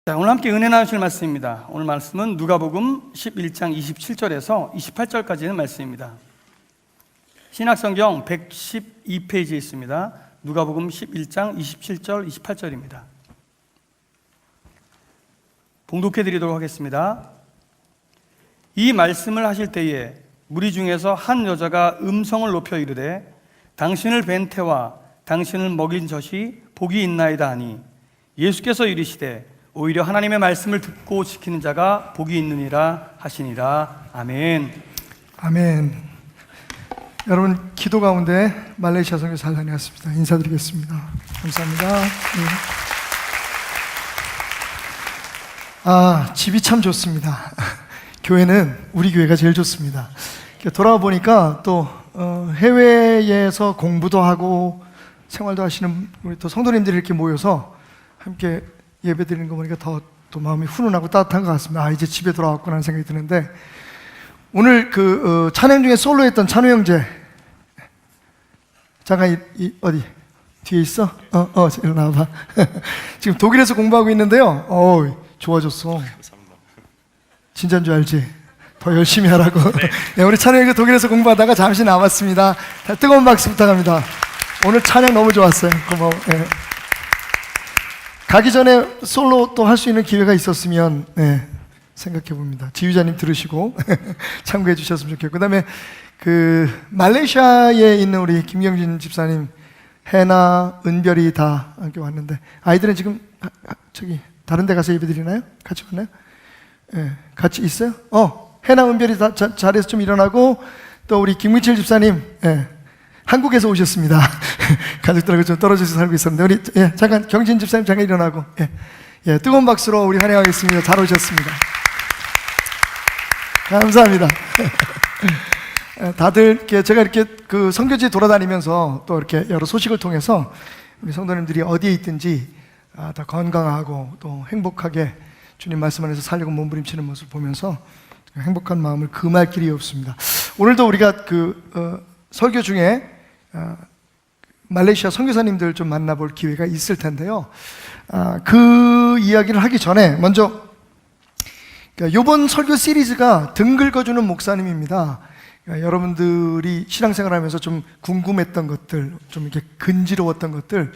자, 오늘 함께 은혜 나누실 말씀입니다. 오늘 말씀은 누가복음 11장 27절에서 28절까지 있는 말씀입니다. 신약성경 112페이지에 있습니다. 누가복음 11장 27절, 28절입니다. 봉독해 드리도록 하겠습니다. 이 말씀을 하실 때에 무리 중에서 한 여자가 음성을 높여 이르되 당신을 뵌 태와 당신을 먹인 젖이 복이 있나이다 하니 예수께서 이르시되 오히려 하나님의 말씀을 듣고 지키는 자가 복이 있느니라 하시니라. 아멘. 아멘. 여러분, 기도 가운데 말레이시아 선교 잘 다녀왔습니다. 인사드리겠습니다. 감사합니다. 집이 참 좋습니다. 교회는 우리 교회가 제일 좋습니다. 돌아와 보니까 또 해외에서 공부도 하고 생활도 하시는 우리 또 성도님들이 이렇게 모여서 함께 예배 드리는 거 보니까 또 마음이 훈훈하고 따뜻한 것 같습니다. 이제 집에 돌아왔구나 하는 생각이 드는데, 오늘 찬양 중에 솔로 했던 찬우 형제, 잠깐 어디 뒤에 있어? 일어나봐. 지금 독일에서 공부하고 있는데요. 좋아졌어. 진짜인 줄 알지? 더 열심히 하라고. 네, 우리 찬우 형제 독일에서 공부하다가 잠시 나왔습니다. 뜨거운 박수 부탁합니다. 오늘 찬양 너무 좋았어요. 고마워. 네. 가기 전에 솔로 또 할 수 있는 기회가 있었으면 생각해 봅니다. 지휘자님 들으시고 참고해 주셨으면 좋겠고, 그 다음에 말레이시아에 있는 우리 김경진 집사님, 해나, 은별이 다 함께 왔는데, 아이들은 지금 저기 다른 데 가서 예배 드리나요? 같이 왔나요? 같이 있어요? 해나, 은별이 다 자리에서 좀 일어나고, 또 우리 김민철 집사님, 한국에서 오셨습니다. 가족들하고 좀 떨어져서 살고 있었는데, 우리 잠깐 경진 집사님 잠깐 일어나고, 뜨거운 박수로 우리 환영하겠습니다. 잘 오셨습니다. 감사합니다. 다들 제가 이렇게 선교지 돌아다니면서 또 이렇게 여러 소식을 통해서 우리 성도님들이 어디에 있든지 다 건강하고 또 행복하게 주님 말씀 안에서 살려고 몸부림치는 모습을 보면서 행복한 마음을 금할 길이 없습니다. 오늘도 우리가 설교 중에 말레이시아 선교사님들 좀 만나볼 기회가 있을 텐데요. 그 이야기를 하기 전에 먼저 이번 설교 시리즈가 등 긁어주는 목사님입니다. 여러분들이 신앙생활하면서 좀 궁금했던 것들, 좀 이렇게 근지러웠던 것들,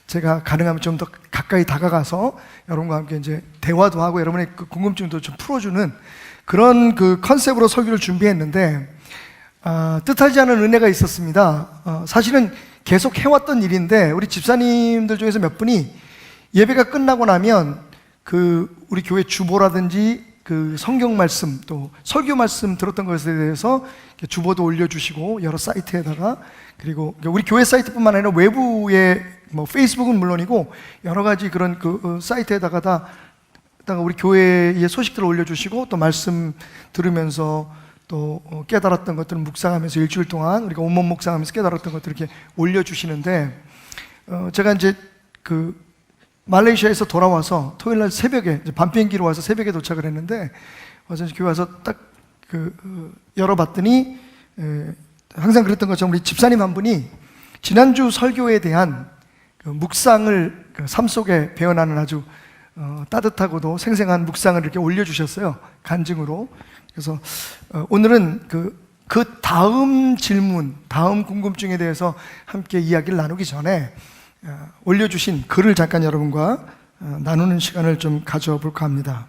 제가 가능하면 좀 더 가까이 다가가서 여러분과 함께 이제 대화도 하고 여러분의 궁금증도 좀 풀어주는 그런 컨셉으로 설교를 준비했는데, 뜻하지 않은 은혜가 있었습니다. 사실은 계속 해왔던 일인데, 우리 집사님들 중에서 몇 분이 예배가 끝나고 나면 우리 교회 주보라든지 성경 말씀, 또 설교 말씀 들었던 것에 대해서 주보도 올려주시고, 여러 사이트에다가, 그리고 우리 교회 사이트뿐만 아니라 외부의 페이스북은 물론이고 여러 가지 그런 사이트에다가 다 우리 교회의 소식들을 올려주시고, 또 말씀 들으면서 또 깨달았던 것들을 묵상하면서 일주일 동안 우리가 온몸 묵상하면서 깨달았던 것들을 이렇게 올려주시는데, 제가 이제 말레이시아에서 돌아와서 토요일날 새벽에, 밤 비행기로 와서 새벽에 도착을 했는데, 어제 교회 와서 딱 열어봤더니, 항상 그랬던 것처럼 우리 집사님 한 분이 지난주 설교에 대한 묵상을 삶 속에 배어나는 아주 따뜻하고도 생생한 묵상을 이렇게 올려주셨어요. 간증으로. 그래서 오늘은 그 다음 질문, 다음 궁금증에 대해서 함께 이야기를 나누기 전에 올려주신 글을 잠깐 여러분과 나누는 시간을 좀 가져볼까 합니다.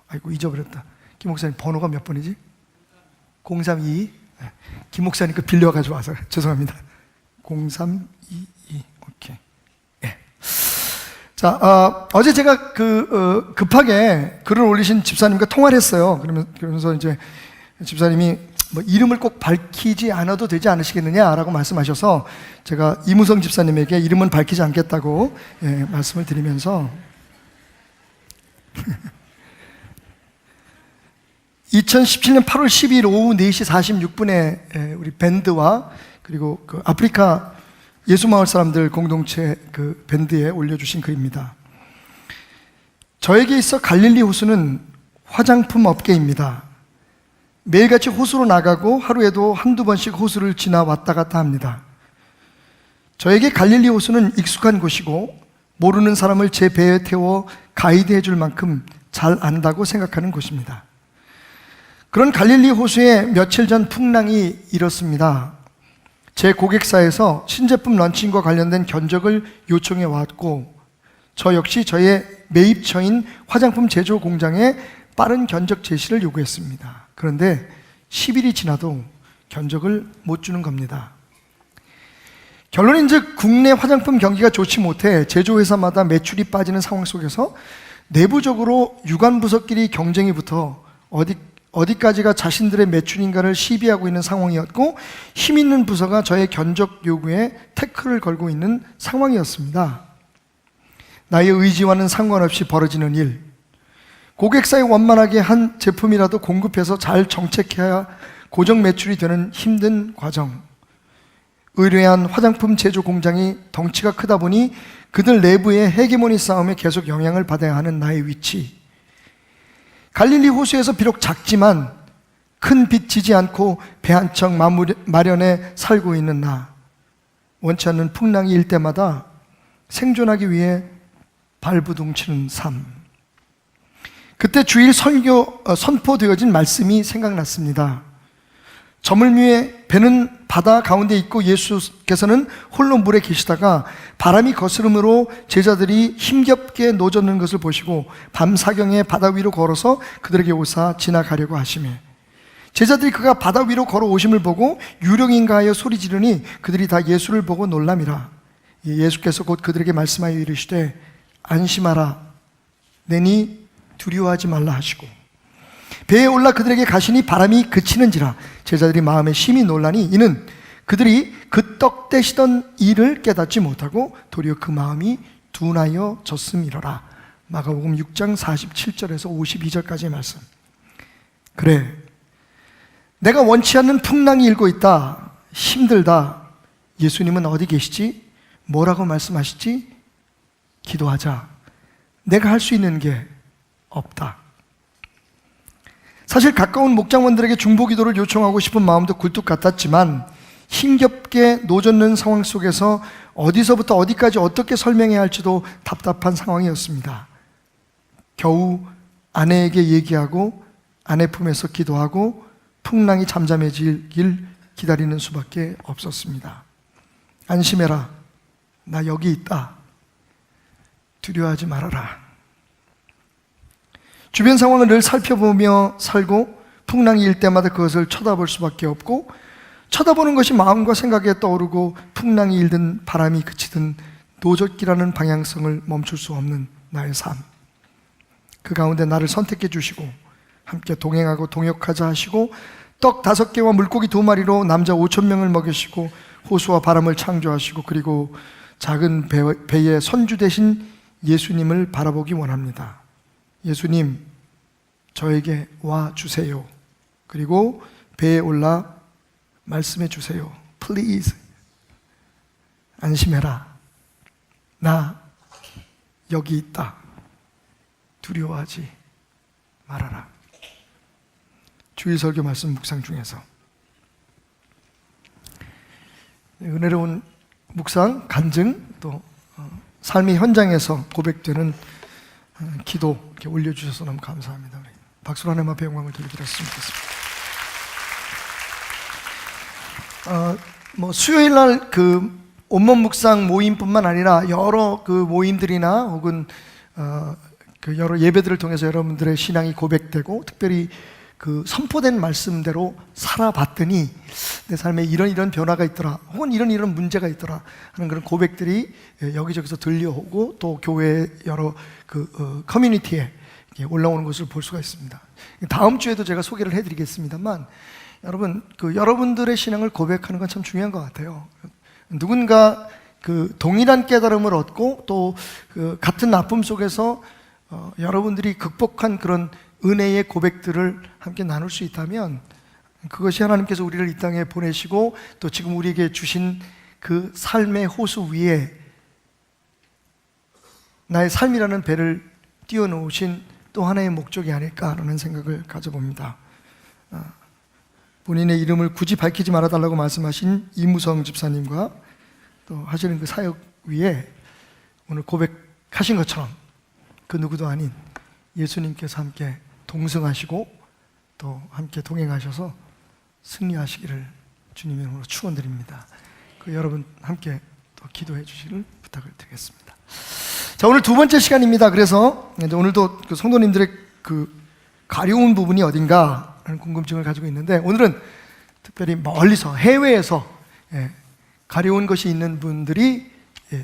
아이고, 잊어버렸다. 김 목사님 번호가 몇 번이지? 032. 김 목사님 빌려가지고 와서 죄송합니다. 0322. 오케이. 자, 어제 제가 급하게 글을 올리신 집사님과 통화를 했어요. 그러면서 이제 집사님이 이름을 꼭 밝히지 않아도 되지 않으시겠느냐라고 말씀하셔서, 제가 이무성 집사님에게 이름은 밝히지 않겠다고 말씀을 드리면서 2017년 8월 12일 오후 4시 46분에 우리 밴드와 그리고 아프리카 예수마을 사람들 공동체 밴드에 올려주신 글입니다. 저에게 있어 갈릴리 호수는 화장품 업계입니다. 매일같이 호수로 나가고 하루에도 한두 번씩 호수를 지나 왔다 갔다 합니다. 저에게 갈릴리 호수는 익숙한 곳이고 모르는 사람을 제 배에 태워 가이드해 줄 만큼 잘 안다고 생각하는 곳입니다. 그런 갈릴리 호수에 며칠 전 풍랑이 일었습니다. 제 고객사에서 신제품 런칭과 관련된 견적을 요청해 왔고, 저 역시 저의 매입처인 화장품 제조 공장에 빠른 견적 제시를 요구했습니다. 그런데 10일이 지나도 견적을 못 주는 겁니다. 결론인즉 국내 화장품 경기가 좋지 못해 제조회사마다 매출이 빠지는 상황 속에서 내부적으로 유관부서끼리 경쟁이 붙어 어디까지가 자신들의 매출인가를 시비하고 있는 상황이었고, 힘 있는 부서가 저의 견적 요구에 태클을 걸고 있는 상황이었습니다. 나의 의지와는 상관없이 벌어지는 일, 고객사에 원만하게 한 제품이라도 공급해서 잘 정책해야 고정 매출이 되는 힘든 과정, 의뢰한 화장품 제조 공장이 덩치가 크다 보니 그들 내부의 헤게모니 싸움에 계속 영향을 받아야 하는 나의 위치, 갈릴리 호수에서 비록 작지만 큰 빚 지지 않고 배 한 척 마련해 살고 있는 나, 원치 않는 풍랑이 일 때마다 생존하기 위해 발부둥치는 삶. 그때 주일 선포되어진 말씀이 생각났습니다. 저물미에 배는 바다 가운데 있고 예수께서는 홀로 물에 계시다가 바람이 거스름으로 제자들이 힘겹게 노젓는 것을 보시고 밤 사경에 바다 위로 걸어서 그들에게 오사 지나가려고 하시매, 제자들이 그가 바다 위로 걸어오심을 보고 유령인가 하여 소리 지르니 그들이 다 예수를 보고 놀람이라. 예수께서 곧 그들에게 말씀하여 이르시되 안심하라, 내니 두려워하지 말라 하시고 배에 올라 그들에게 가시니 바람이 그치는지라. 제자들이 마음에 심히 놀라니 이는 그들이 그 떡 떼시던 일을 깨닫지 못하고 도리어 그 마음이 둔하여 졌음이로라. 마가복음 6장 47절에서 52절까지의 말씀. 그래, 내가 원치 않는 풍랑이 일고 있다, 힘들다. 예수님은 어디 계시지? 뭐라고 말씀하시지? 기도하자. 내가 할 수 있는 게 없다. 사실 가까운 목장원들에게 중보기도를 요청하고 싶은 마음도 굴뚝 같았지만 힘겹게 노젓는 상황 속에서 어디서부터 어디까지 어떻게 설명해야 할지도 답답한 상황이었습니다. 겨우 아내에게 얘기하고 아내 품에서 기도하고 풍랑이 잠잠해지길 기다리는 수밖에 없었습니다. 안심해라, 나 여기 있다, 두려워하지 말아라. 주변 상황을 늘 살펴보며 살고 풍랑이 일 때마다 그것을 쳐다볼 수밖에 없고, 쳐다보는 것이 마음과 생각에 떠오르고 풍랑이 일든 바람이 그치든 노젓기라는 방향성을 멈출 수 없는 나의 삶. 그 가운데 나를 선택해 주시고 함께 동행하고 동역하자 하시고 떡 5개와 물고기 2마리로 남자 5,000명을 먹이시고 호수와 바람을 창조하시고 그리고 작은 배의 선주 되신 예수님을 바라보기 원합니다. 예수님, 저에게 와 주세요. 그리고 배에 올라 말씀해 주세요. Please. 안심해라, 나 여기 있다, 두려워하지 말아라. 주일 설교 말씀 묵상 중에서 은혜로운 묵상, 간증, 또 삶의 현장에서 고백되는 기도 이렇게 올려주셔서 너무 감사합니다. 박수로 하나님 앞에 영광을 돌려드렸으면 좋겠습니다. 수요일 날 그 온몸 묵상 모임뿐만 아니라 여러 그 모임들이나 혹은 그 여러 예배들을 통해서 여러분들의 신앙이 고백되고 특별히 그 선포된 말씀대로 살아봤더니 내 삶에 이런 변화가 있더라, 혹은 이런 문제가 있더라 하는 그런 고백들이 여기저기서 들려오고 또 교회 여러 그 커뮤니티에 올라오는 것을 볼 수가 있습니다. 다음 주에도 제가 소개를 해드리겠습니다만, 여러분 그 여러분들의 신앙을 고백하는 건 참 중요한 것 같아요. 누군가 그 동일한 깨달음을 얻고 또 그 같은 아픔 속에서 여러분들이 극복한 그런 은혜의 고백들을 함께 나눌 수 있다면 그것이 하나님께서 우리를 이 땅에 보내시고 또 지금 우리에게 주신 그 삶의 호수 위에 나의 삶이라는 배를 띄워놓으신 또 하나의 목적이 아닐까라는 생각을 가져봅니다. 본인의 이름을 굳이 밝히지 말아달라고 말씀하신 이무성 집사님과 또 하시는 그 사역 위에 오늘 고백 가신 것처럼 그 누구도 아닌 예수님께서 함께 동승하시고 또 함께 동행하셔서 승리하시기를 주님의 이름으로 축원드립니다. 그 여러분 함께 또 기도해 주시길 부탁을 드리겠습니다. 자, 오늘 두 번째 시간입니다. 그래서 이제 오늘도 그 성도님들의 그 가려운 부분이 어딘가 하는 궁금증을 가지고 있는데, 오늘은 특별히 멀리서 해외에서 가려운 것이 있는 분들이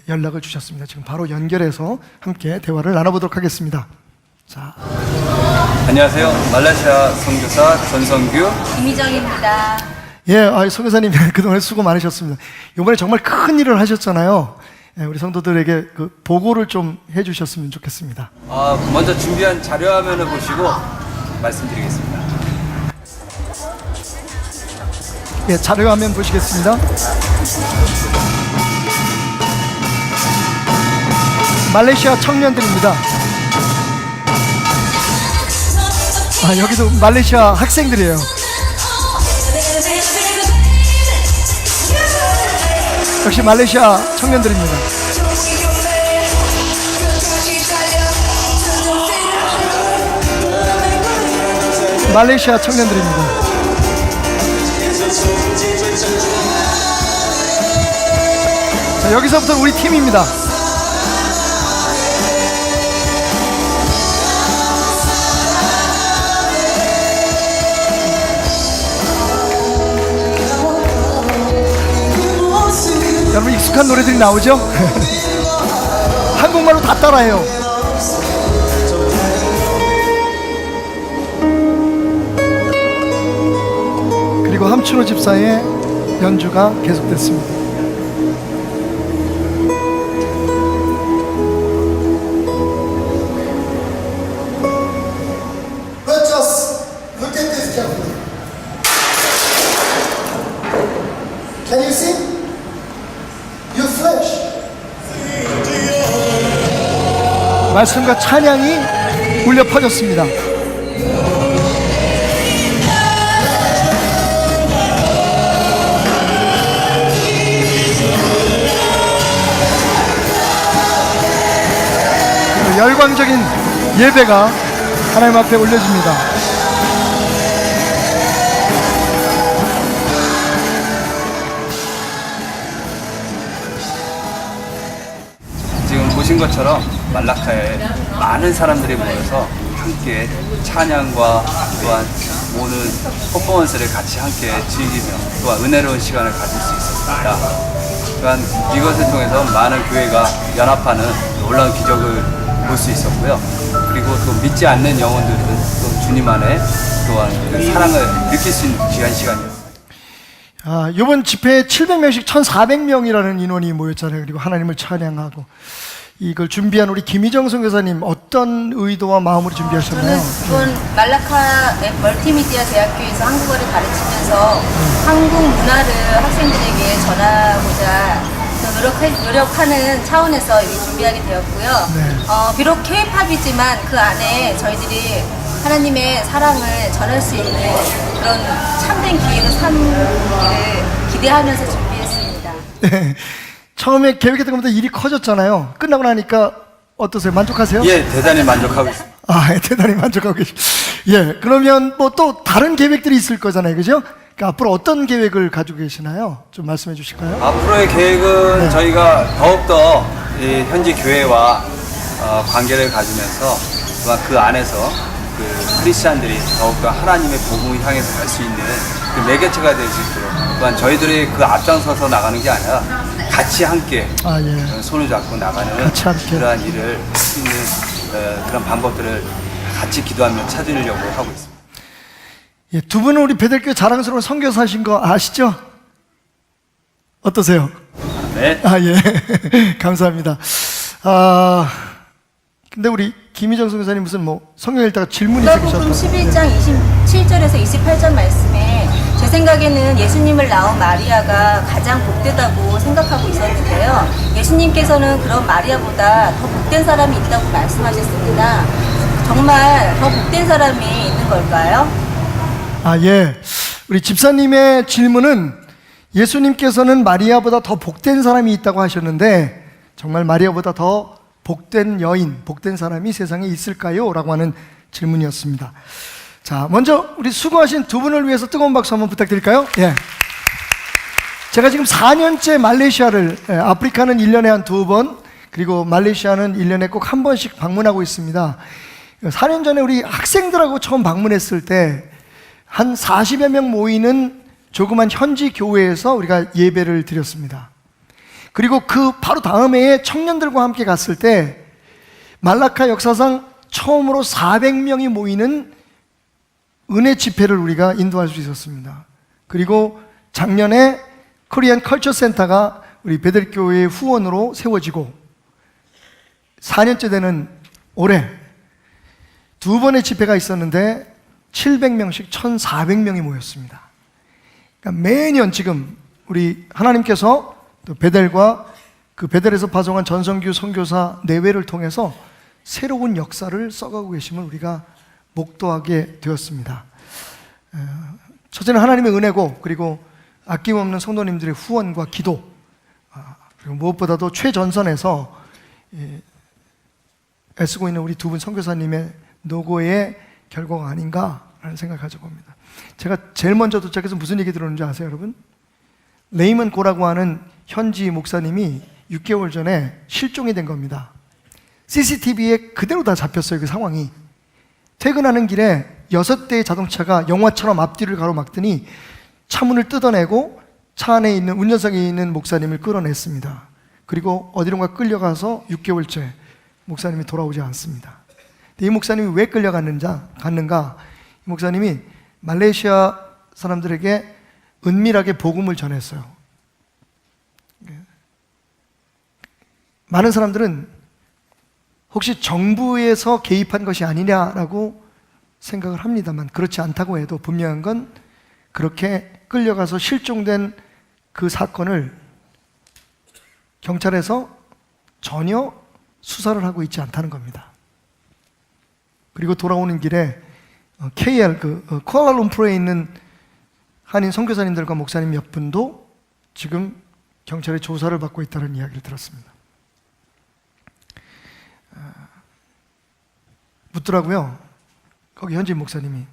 연락을 주셨습니다. 지금 바로 연결해서 함께 대화를 나눠보도록 하겠습니다. 자, 안녕하세요. 말레이시아 선교사 전성규. 김희정입니다. 선교사님 그동안 수고 많으셨습니다. 이번에 정말 큰 일을 하셨잖아요. 우리 성도들에게 그 보고를 좀 해주셨으면 좋겠습니다. 먼저 준비한 자료화면을 보시고 말씀드리겠습니다. 자료화면 보시겠습니다. 말레이시아 청년들입니다. 여기도 말레이시아 학생들이에요. 역시 말레이시아 청년들입니다. 말레이시아 청년들입니다. 자, 여기서부터 우리 팀입니다. 여러분 익숙한 노래들이 나오죠? 한국말로 다 따라해요. 그리고 함춘호 집사의 연주가 계속됐습니다. Let's just look at this carefully. Can you see? Your flesh. 말씀과 찬양이 울려 퍼졌습니다. 열광적인 예배가 하나님 앞에 올려집니다. 지금 보신 것처럼 말라카에 많은 사람들이 모여서 함께 찬양과 또한 오는 퍼포먼스를 같이 함께 즐기며 또한 은혜로운 시간을 가질 수 있었습니다. 또한 이것을 통해서 많은 교회가 연합하는 놀라운 기적을 볼 수 있었고요. 그리고 또 믿지 않는 영혼들은 또 주님 안에 또한 그 사랑을 느낄 수 있는 귀한 시간이었습니다. 이번 집회에 700명씩 1,400명이라는 인원이 모였잖아요. 그리고 하나님을 찬양하고 이걸 준비한 우리 김희정 선교사님 어떤 의도와 마음으로 준비하셨나요? 저는 이번 말라카 멀티미디어 대학교에서 한국어를 가르치면서 한국 문화를 학생들에게 전하고자 노력하는 차원에서 이렇게 준비하게 되었고요. 네. 비록 K-팝이지만 그 안에 저희들이 하나님의 사랑을 전할 수 있는 그런 참된 기회를 삼기를 기대하면서 준비했습니다. 네. 처음에 계획했던 것보다 일이 커졌잖아요. 끝나고 나니까 어떠세요? 만족하세요? 예, 대단히 만족하고 있습니다. 대단히 만족하고 계십니다. 그러면 뭐 또 다른 계획들이 있을 거잖아요. 그죠? 그러니까 앞으로 어떤 계획을 가지고 계시나요? 좀 말씀해 주실까요? 앞으로의 계획은 저희가 더욱더 이 현지 교회와 관계를 가지면서 또한 그 안에서 그 크리스찬들이 더욱더 하나님의 복음을 향해서 갈 수 있는 그 매개체가 될 수 있도록, 또한 저희들이 그 앞장서서 나가는 게 아니라 같이 함께 손을 잡고 나가는 같이 함께. 그러한 일을 할 수 있는 그런 방법들을 같이 기도하며 찾으려고 하고 있습니다. 두 분은 우리 베델교회 자랑스러운 선교사신 거 아시죠? 어떠세요? 네. 감사합니다. 근데 우리 김희정 선교사님 무슨 뭐 성경 읽다가 질문이 누가복음 생기셨다고. 11장 27절에서 28절 말씀에 제 생각에는 예수님을 낳은 마리아가 가장 복되다고 생각하고 있었는데요. 예수님께서는 그런 마리아보다 더 복된 사람이 있다고 말씀하셨습니다. 정말 더 복된 사람이 있는 걸까요? 우리 집사님의 질문은 예수님께서는 마리아보다 더 복된 사람이 있다고 하셨는데 정말 마리아보다 더 복된 여인, 복된 사람이 세상에 있을까요? 라고 하는 질문이었습니다. 자, 먼저 우리 수고하신 두 분을 위해서 뜨거운 박수 한번 부탁드릴까요? 예. 제가 지금 4년째 말레이시아를, 아프리카는 1년에 한 2번, 그리고 말레이시아는 1년에 꼭 한 번씩 방문하고 있습니다. 4년 전에 우리 학생들하고 처음 방문했을 때 한 40여 명 모이는 조그만 현지 교회에서 우리가 예배를 드렸습니다. 그리고 그 바로 다음 해에 청년들과 함께 갔을 때 말라카 역사상 처음으로 400명이 모이는 은혜 집회를 우리가 인도할 수 있었습니다. 그리고 작년에 코리안 컬처 센터가 우리 베들교회의 후원으로 세워지고 4년째 되는 올해 2번의 집회가 있었는데 700명씩 1,400명이 모였습니다. 그러니까 매년 지금 우리 하나님께서 또 베델과 그 베델에서 파송한 전성규 선교사 내외를 통해서 새로운 역사를 써가고 계심을 우리가 목도하게 되었습니다. 첫째는 하나님의 은혜고, 그리고 아낌없는 성도님들의 후원과 기도, 그리고 무엇보다도 최전선에서 애쓰고 있는 우리 두 분 선교사님의 노고의 결과가 아닌가라는 생각을 가져봅니다. 제가 제일 먼저 도착해서 무슨 얘기 들었는지 아세요, 여러분? 레이먼 고라고 하는 현지 목사님이 6개월 전에 실종이 된 겁니다. CCTV에 그대로 다 잡혔어요, 그 상황이. 퇴근하는 길에 6대의 자동차가 영화처럼 앞뒤를 가로막더니 차문을 뜯어내고 차 안에 있는, 운전석에 있는 목사님을 끌어냈습니다. 그리고 어디론가 끌려가서 6개월째 목사님이 돌아오지 않습니다. 이 목사님이 왜 끌려갔는가? 이 목사님이 말레이시아 사람들에게 은밀하게 복음을 전했어요. 많은 사람들은 혹시 정부에서 개입한 것이 아니냐라고 생각을 합니다만, 그렇지 않다고 해도 분명한 건 그렇게 끌려가서 실종된 그 사건을 경찰에서 전혀 수사를 하고 있지 않다는 겁니다. 그리고 돌아오는 길에 KL, 쿠알라룸푸르에 있는 한인 선교사님들과 목사님 몇 분도 지금 경찰의 조사를 받고 있다는 이야기를 들었습니다. 묻더라고요. 거기 현지 목사님이,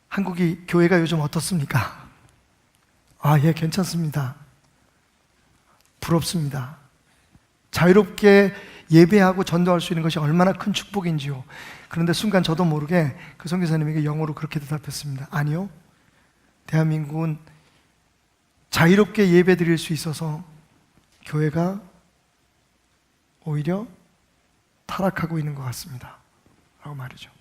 한국이 교회가 요즘 어떻습니까? 아, 예, 괜찮습니다. 부럽습니다. 자유롭게 예배하고 전도할 수 있는 것이 얼마나 큰 축복인지요. 그런데 순간 저도 모르게 그 선교사님에게 영어로 그렇게 대답했습니다. 아니요, 대한민국은 자유롭게 예배 드릴 수 있어서 교회가 오히려 타락하고 있는 것 같습니다 라고 말이죠.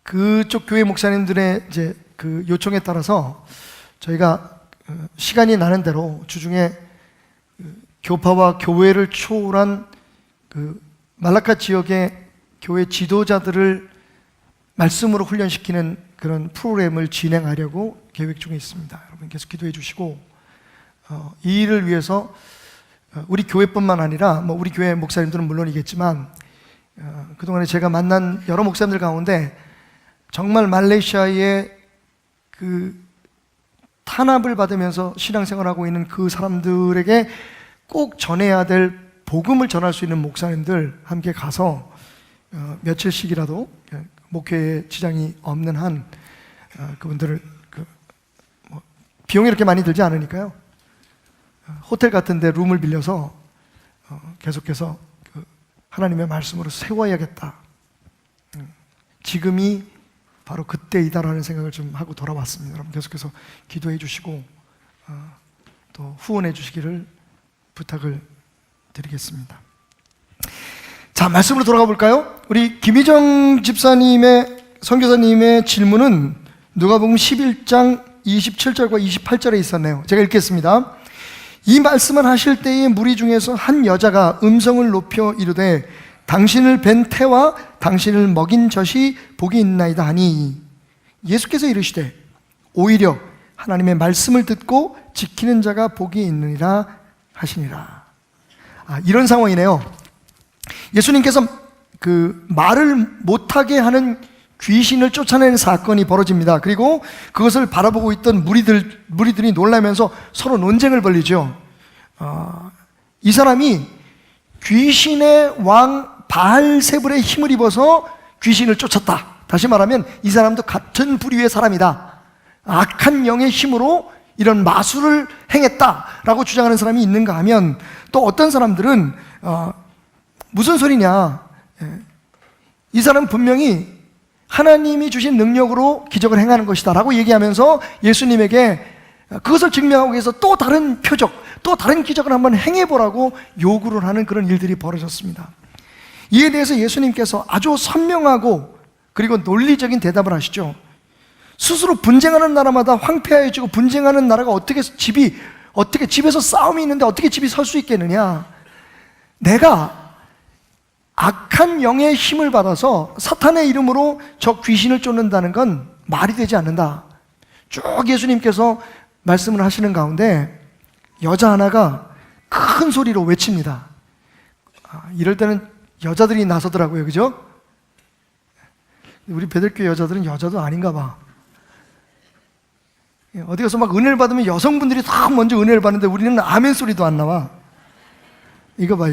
그쪽 교회 목사님들의 이제 그 요청에 따라서 저희가 시간이 나는 대로 주중에 교파와 교회를 초월한 그 말라카 지역의 교회 지도자들을 말씀으로 훈련시키는 그런 프로그램을 진행하려고 계획 중에 있습니다. 여러분 계속 기도해 주시고, 이 일을 위해서 우리 교회뿐만 아니라 뭐 우리 교회 목사님들은 물론이겠지만 그동안에 제가 만난 여러 목사님들 가운데 정말 말레이시아의 그 탄압을 받으면서 신앙생활하고 있는 그 사람들에게 꼭 전해야 될 복음을 전할 수 있는 목사님들 함께 가서 며칠씩이라도 목회에 지장이 없는 한 그분들을 비용이 이렇게 많이 들지 않으니까요, 호텔 같은 데 룸을 빌려서 계속해서 하나님의 말씀으로 세워야겠다, 지금이 바로 그때이다라는 생각을 좀 하고 돌아왔습니다. 여러분 계속해서 기도해 주시고 또 후원해 주시기를 부탁을 드리겠습니다. 자, 말씀으로 돌아가 볼까요? 우리 김희정 집사님의, 선교사님의 질문은 누가복음 11장 27절과 28절에 있었네요. 제가 읽겠습니다. 이 말씀을 하실 때에 무리 중에서 한 여자가 음성을 높여 이르되 당신을 뵌 태와 당신을 먹인 젖이 복이 있나이다 하니, 예수께서 이르시되 오히려 하나님의 말씀을 듣고 지키는 자가 복이 있느니라 하시니라. 이런 상황이네요. 예수님께서 그 말을 못하게 하는 귀신을 쫓아내는 사건이 벌어집니다. 그리고 그것을 바라보고 있던 무리들이 놀라면서 서로 논쟁을 벌이죠. 이 사람이 귀신의 왕 바알세불의 힘을 입어서 귀신을 쫓았다. 다시 말하면 이 사람도 같은 부류의 사람이다. 악한 영의 힘으로 이런 마술을 행했다라고 주장하는 사람이 있는가 하면, 또 어떤 사람들은 무슨 소리냐, 이 사람 분명히 하나님이 주신 능력으로 기적을 행하는 것이다 라고 얘기하면서 예수님에게 그것을 증명하기 위해서 또 다른 표적, 또 다른 기적을 한번 행해보라고 요구를 하는 그런 일들이 벌어졌습니다. 이에 대해서 예수님께서 아주 선명하고 그리고 논리적인 대답을 하시죠. 스스로 분쟁하는 나라마다 황폐해지고 분쟁하는 나라가 어떻게 집에서 싸움이 있는데 어떻게 집이 설 수 있겠느냐. 내가 악한 영의 힘을 받아서 사탄의 이름으로 저 귀신을 쫓는다는 건 말이 되지 않는다. 쭉 예수님께서 말씀을 하시는 가운데 여자 하나가 큰 소리로 외칩니다. 이럴 때는 여자들이 나서더라고요. 그죠? 우리 베들교회 여자들은 여자도 아닌가 봐. 어디 가서 막 은혜를 받으면 여성분들이 다 먼저 은혜를 받는데 우리는 아멘 소리도 안 나와. 이거 봐.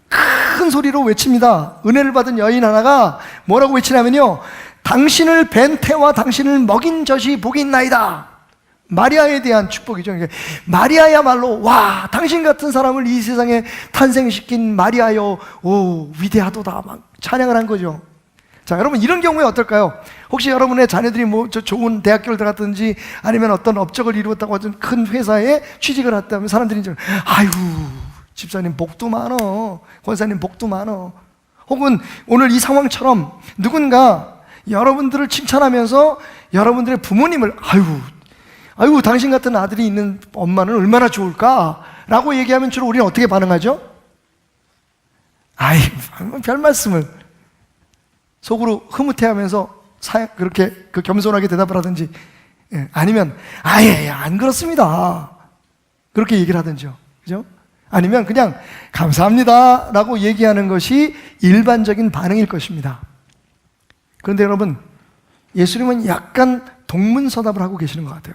큰 소리로 외칩니다. 은혜를 받은 여인 하나가 뭐라고 외치냐면요, 당신을 뵌 태와 당신을 먹인 젖이 복이 있나이다. 마리아에 대한 축복이죠. 마리아야말로, 와, 당신 같은 사람을 이 세상에 탄생시킨 마리아여, 오, 위대하도다. 막 찬양을 한 거죠. 자, 여러분, 이런 경우에 어떨까요? 혹시 여러분의 자녀들이 좋은 대학교를 들어갔든지 아니면 어떤 업적을 이루었다고 하던 큰 회사에 취직을 했다면 사람들이 이제, 아유, 집사님 복도 많어, 권사님 복도 많어. 혹은 오늘 이 상황처럼 누군가 여러분들을 칭찬하면서 여러분들의 부모님을, 아유, 당신 같은 아들이 있는 엄마는 얼마나 좋을까? 라고 얘기하면 주로 우리는 어떻게 반응하죠? 별 말씀을. 속으로 흐뭇해하면서 그렇게 겸손하게 대답을 하든지, 아니면 아예 안 그렇습니다. 그렇게 얘기를 하든지요. 그죠? 아니면 그냥 감사합니다 라고 얘기하는 것이 일반적인 반응일 것입니다. 그런데 여러분, 예수님은 약간 동문서답을 하고 계시는 것 같아요.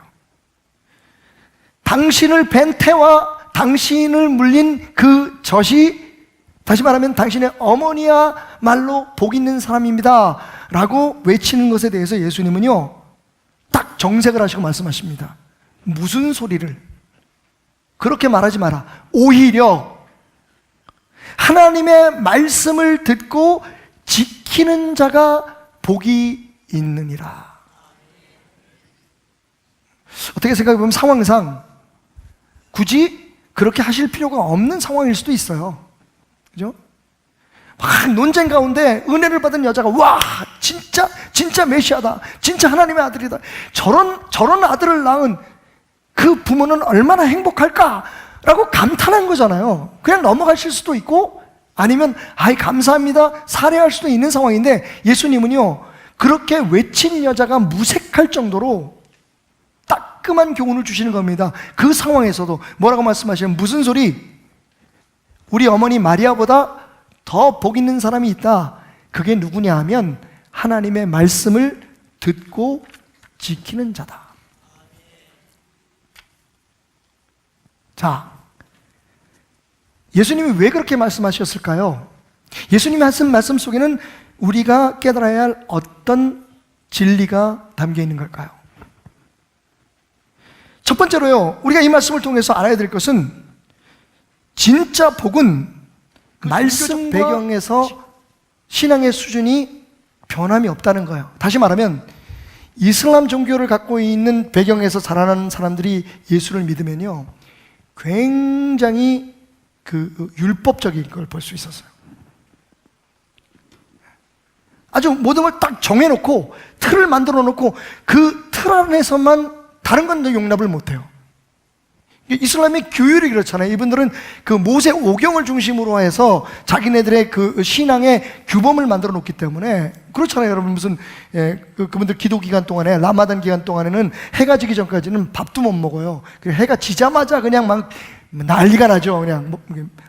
당신을 뵌 태와 당신을 물린 그 젖이, 다시 말하면 당신의 어머니야말로 복 있는 사람입니다 라고 외치는 것에 대해서 예수님은요, 딱 정색을 하시고 말씀하십니다. 무슨 소리를? 그렇게 말하지 마라. 오히려 하나님의 말씀을 듣고 지키는 자가 복이 있느니라. 어떻게 생각해보면 상황상 굳이 그렇게 하실 필요가 없는 상황일 수도 있어요. 그죠? 막 논쟁 가운데 은혜를 받은 여자가, 와, 진짜 메시아다, 진짜 하나님의 아들이다, 저런 아들을 낳은 그 부모는 얼마나 행복할까라고 감탄한 거잖아요. 그냥 넘어가실 수도 있고, 아니면 감사합니다 살해할 수도 있는 상황인데, 예수님은요, 그렇게 외친 여자가 무색할 정도로 따끔한 교훈을 주시는 겁니다. 그 상황에서도 뭐라고 말씀하시면, 무슨 소리? 우리 어머니 마리아보다 더 복 있는 사람이 있다. 그게 누구냐 하면 하나님의 말씀을 듣고 지키는 자다. 자, 예수님이 왜 그렇게 말씀하셨을까요? 예수님이 하신 말씀 속에는 우리가 깨달아야 할 어떤 진리가 담겨 있는 걸까요? 첫 번째로요, 우리가 이 말씀을 통해서 알아야 될 것은, 진짜 복은 말씀 배경에서 신앙의 수준이 변함이 없다는 거예요. 다시 말하면 이슬람 종교를 갖고 있는 배경에서 자라나는 사람들이 예수를 믿으면요, 굉장히 율법적인 걸 볼 수 있었어요. 아주 모든 걸 딱 정해놓고 틀을 만들어 놓고 그 틀 안에서만, 다른 건 용납을 못해요. 이슬람의 교율이 그렇잖아요. 이분들은 그 모세 오경을 중심으로 해서 자기네들의 그 신앙의 규범을 만들어 놓기 때문에 그렇잖아요. 여러분, 무슨 그분들 기도 기간 동안에, 라마단 기간 동안에는 해가 지기 전까지는 밥도 못 먹어요. 해가 지자마자 그냥 막 난리가 나죠. 그냥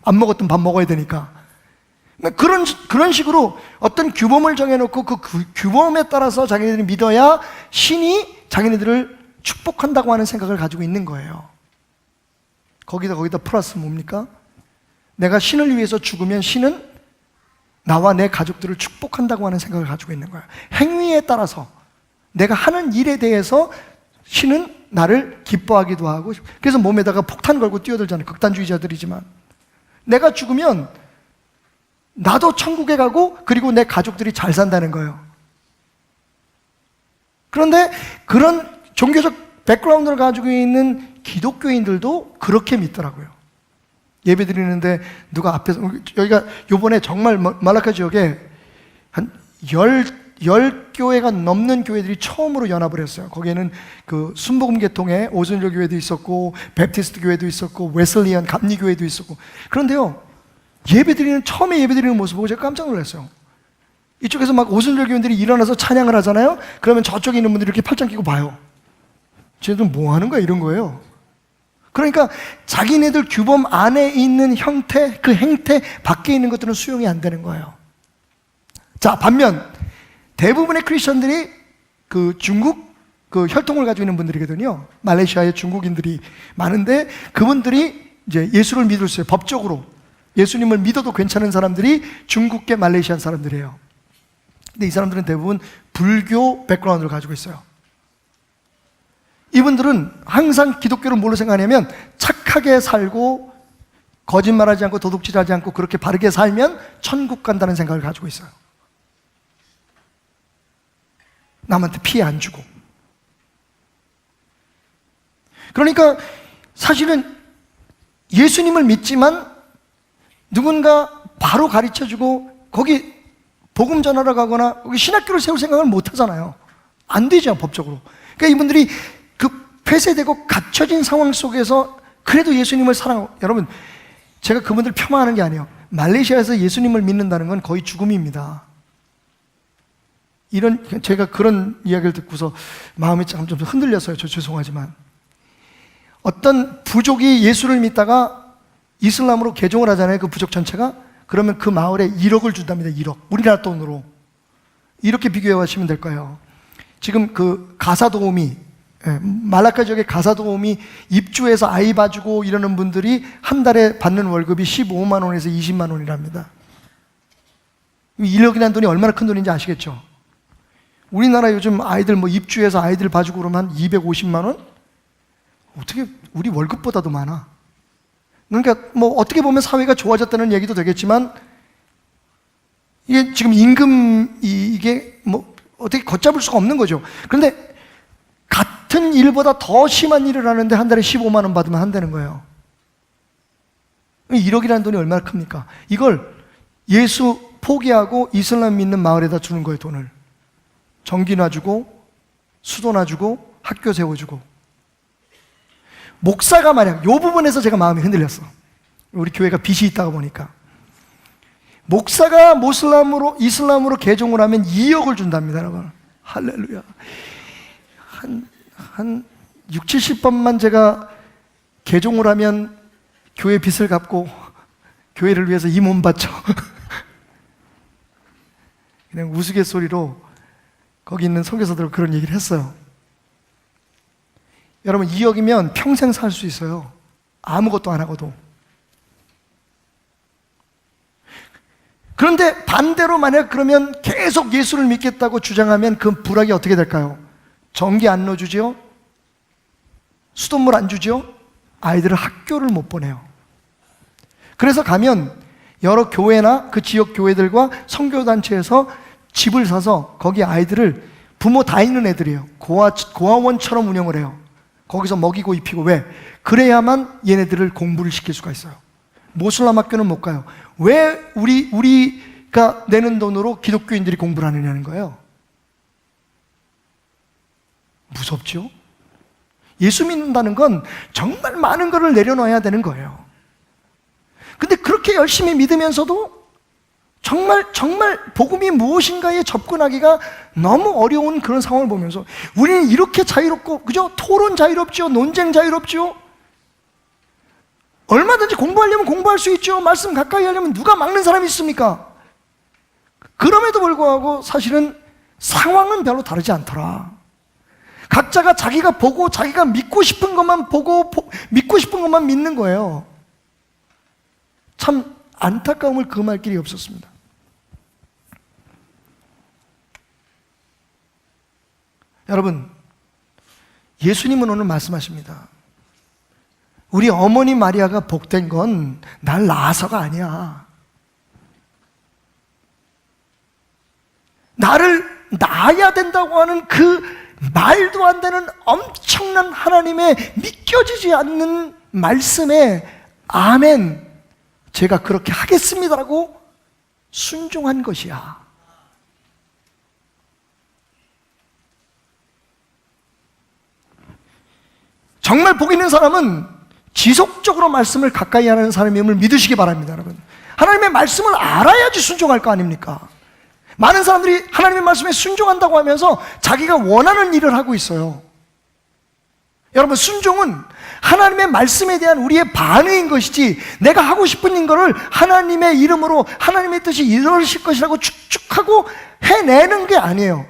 안 먹었던 밥 먹어야 되니까. 그런 식으로 어떤 규범을 정해놓고 그 규범에 따라서 자기네들이 믿어야 신이 자기네들을 축복한다고 하는 생각을 가지고 있는 거예요. 거기다 플러스 뭡니까? 내가 신을 위해서 죽으면 신은 나와 내 가족들을 축복한다고 하는 생각을 가지고 있는 거예요. 행위에 따라서 내가 하는 일에 대해서 신은 나를 기뻐하기도 하고, 그래서 몸에다가 폭탄 걸고 뛰어들잖아요. 극단주의자들이지만. 내가 죽으면 나도 천국에 가고 그리고 내 가족들이 잘 산다는 거예요. 그런데 그런 종교적 백그라운드를 가지고 있는 기독교인들도 그렇게 믿더라고요. 예배 드리는데 누가 앞에서, 여기가 요번에 정말 말라카 지역에 한 10교회가 넘는 교회들이 처음으로 연합을 했어요. 거기에는 그 순복음 계통의 오순절 교회도 있었고, 베프티스트 교회도 있었고, 웨슬리안 감리 교회도 있었고. 그런데요, 처음에 예배 드리는 모습 보고 제가 깜짝 놀랐어요. 이쪽에서 막 오순절 교인들이 일어나서 찬양을 하잖아요. 그러면 저쪽에 있는 분들이 이렇게 팔짱 끼고 봐요. 쟤들 뭐 하는 거야? 이런 거예요. 그러니까 자기네들 규범 안에 있는 형태, 그 행태 밖에 있는 것들은 수용이 안 되는 거예요. 자, 반면 대부분의 크리스천들이 그 중국 그 혈통을 가지고 있는 분들이거든요. 말레이시아에 중국인들이 많은데 그분들이 이제 예수를 믿을 수 있어요. 법적으로 예수님을 믿어도 괜찮은 사람들이 중국계 말레이시안 사람들이에요. 근데 이 사람들은 대부분 불교 백그라운드를 가지고 있어요. 이분들은 항상 기독교를 뭘로 생각하냐면 착하게 살고 거짓말하지 않고 도둑질하지 않고 그렇게 바르게 살면 천국 간다는 생각을 가지고 있어요. 남한테 피해 안 주고. 그러니까 사실은 예수님을 믿지만 누군가 바로 가르쳐주고 거기 복음 전하러 가거나 거기 신학교를 세울 생각을 못 하잖아요. 안 되죠, 법적으로. 그러니까 이분들이 그 폐쇄되고 갇혀진 상황 속에서 그래도 예수님을 사랑하고, 여러분 제가 그분들 폄하하는 게 아니에요. 말레이시아에서 예수님을 믿는다는 건 거의 죽음입니다. 제가 그런 이야기를 듣고서 마음이 좀 흔들렸어요. 저 죄송하지만 어떤 부족이 예수를 믿다가 이슬람으로 개종을 하잖아요. 그 부족 전체가. 그러면 그 마을에 1억을 준답니다. 1억. 우리나라 돈으로. 이렇게 비교해 보시면 될 거예요. 지금 그 가사도우미, 말라카 지역의 가사도우미 입주해서 아이 봐주고 이러는 분들이 한 달에 받는 월급이 15만 원에서 20만 원이랍니다. 1억이라는 돈이 얼마나 큰 돈인지 아시겠죠? 우리나라 요즘 아이들 뭐 입주해서 아이들 봐주고 그러면 한 250만 원? 어떻게 우리 월급보다도 많아. 그러니까 뭐 어떻게 보면 사회가 좋아졌다는 얘기도 되겠지만 이게 지금 이게 뭐 어떻게 걷잡을 수가 없는 거죠. 그런데 같은 일보다 더 심한 일을 하는데 한 달에 15만 원 받으면 한다는 거예요. 1억이라는 돈이 얼마나 큽니까? 이걸 예수 포기하고 이슬람 믿는 마을에다 주는 거예요, 돈을. 전기 놔주고 수도 놔주고 학교 세워주고. 목사가 만약 이 부분에서 제가 마음이 흔들렸어. 우리 교회가 빚이 있다가 보니까 목사가 이슬람으로 개종을 하면 2억을 준답니다, 여러분. 할렐루야. 한 6, 70번만 제가 개종을 하면 교회 빚을 갚고 교회를 위해서 이 몸 바쳐. 그냥 우스갯소리로 거기 있는 선교사들 그런 얘기를 했어요. 여러분 2억이면 평생 살 수 있어요. 아무것도 안 하고도. 그런데 반대로 만약 그러면 계속 예수를 믿겠다고 주장하면 그 부락이 어떻게 될까요? 전기 안 넣어주죠? 수돗물 안 주죠? 아이들을 학교를 못 보내요. 그래서 가면 여러 교회나 그 지역 교회들과 선교단체에서 집을 사서 거기 아이들을, 부모 다 있는 애들이에요. 고아원처럼 운영을 해요. 거기서 먹이고 입히고. 왜? 그래야만 얘네들을 공부를 시킬 수가 있어요. 모슬람 학교는 못 가요. 왜 우리가 내는 돈으로 기독교인들이 공부를 하느냐는 거예요. 무섭죠? 예수 믿는다는 건 정말 많은 것을 내려놔야 되는 거예요. 근데 그렇게 열심히 믿으면서도 정말 복음이 무엇인가에 접근하기가 너무 어려운 그런 상황을 보면서 우리는 이렇게 자유롭고, 그죠? 토론 자유롭죠? 논쟁 자유롭죠? 얼마든지 공부하려면 공부할 수 있죠? 말씀 가까이 하려면 누가 막는 사람이 있습니까? 그럼에도 불구하고 사실은 상황은 별로 다르지 않더라. 각자가 자기가 보고 자기가 믿고 싶은 것만 보고 믿고 싶은 것만 믿는 거예요. 참 안타까움을 금할 길이 없었습니다. 여러분, 예수님은 오늘 말씀하십니다. 우리 어머니 마리아가 복된 건 날 낳아서가 아니야. 나를 낳아야 된다고 하는 그 말도 안 되는 엄청난 하나님의 믿겨지지 않는 말씀에 아멘, 제가 그렇게 하겠습니다라고 순종한 것이야. 정말 복 있는 사람은 지속적으로 말씀을 가까이 하는 사람임을 믿으시기 바랍니다. 여러분, 하나님의 말씀을 알아야지 순종할 거 아닙니까? 많은 사람들이 하나님의 말씀에 순종한다고 하면서 자기가 원하는 일을 하고 있어요. 여러분, 순종은 하나님의 말씀에 대한 우리의 반응인 것이지, 내가 하고 싶은 거를 하나님의 이름으로 하나님의 뜻이 이루어질 것이라고 축축하고 해내는 게 아니에요.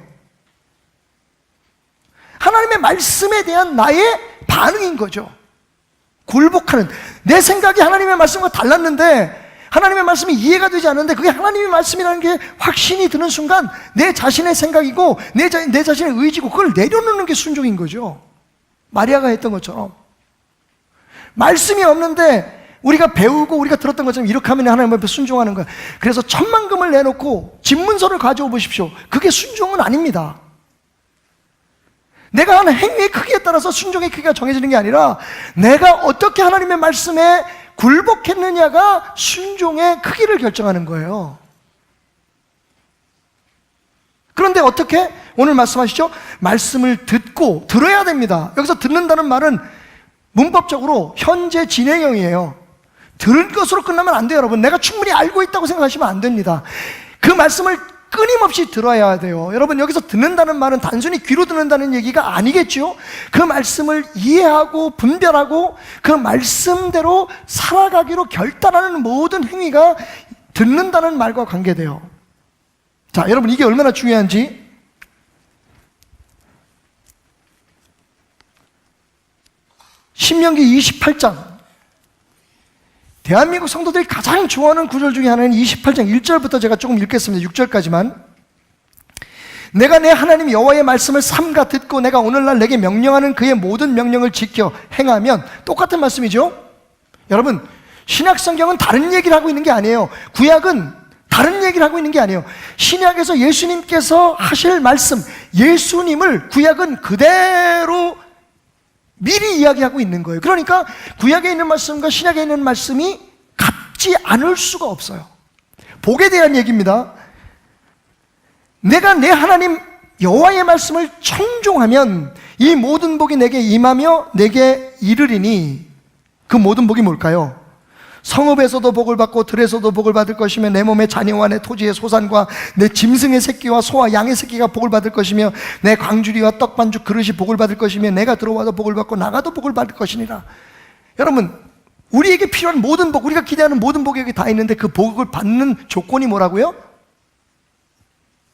하나님의 말씀에 대한 나의 반응인 거죠. 굴복하는, 내 생각이 하나님의 말씀과 달랐는데 하나님의 말씀이 이해가 되지 않는데 그게 하나님의 말씀이라는 게 확신이 드는 순간 내 자신의 생각이고 내 자신의 의지고 그걸 내려놓는 게 순종인 거죠. 마리아가 했던 것처럼. 말씀이 없는데 우리가 배우고 우리가 들었던 것처럼 이렇게 하면 하나님 앞에 순종하는 거야. 그래서 10,000,000금을 내놓고 집문서를 가져오 보십시오. 그게 순종은 아닙니다. 내가 하는 행위의 크기에 따라서 순종의 크기가 정해지는 게 아니라 내가 어떻게 하나님의 말씀에 굴복했느냐가 순종의 크기를 결정하는 거예요. 그런데 어떻게? 오늘 말씀하시죠? 말씀을 듣고 들어야 됩니다. 여기서 듣는다는 말은 문법적으로 현재 진행형이에요. 들은 것으로 끝나면 안 돼요, 여러분. 내가 충분히 알고 있다고 생각하시면 안 됩니다. 그 말씀을 끊임없이 들어야 돼요. 여러분, 여기서 듣는다는 말은 단순히 귀로 듣는다는 얘기가 아니겠죠? 그 말씀을 이해하고 분별하고 그 말씀대로 살아가기로 결단하는 모든 행위가 듣는다는 말과 관계돼요. 자, 여러분, 이게 얼마나 중요한지 신명기 28장, 대한민국 성도들이 가장 좋아하는 구절 중에 하나는 28장 1절부터 제가 조금 읽겠습니다. 6절까지만. 내가 내 하나님 여호와의 말씀을 삼가 듣고 내가 오늘날 내게 명령하는 그의 모든 명령을 지켜 행하면, 똑같은 말씀이죠. 여러분, 신약 성경은 다른 얘기를 하고 있는 게 아니에요. 구약은 다른 얘기를 하고 있는 게 아니에요. 신약에서 예수님께서 하실 말씀, 예수님을 구약은 그대로 미리 이야기하고 있는 거예요. 그러니까 구약에 있는 말씀과 신약에 있는 말씀이 같지 않을 수가 없어요. 복에 대한 얘기입니다. 내가 내 하나님 여호와의 말씀을 청종하면 이 모든 복이 내게 임하며 내게 이르리니, 그 모든 복이 뭘까요? 성읍에서도 복을 받고 들에서도 복을 받을 것이며 내 몸의 자녀와 내 토지의 소산과 내 짐승의 새끼와 소와 양의 새끼가 복을 받을 것이며 내 광주리와 떡반죽 그릇이 복을 받을 것이며 내가 들어와도 복을 받고 나가도 복을 받을 것이니라. 여러분, 우리에게 필요한 모든 복, 우리가 기대하는 모든 복이 여기 다 있는데 그 복을 받는 조건이 뭐라고요?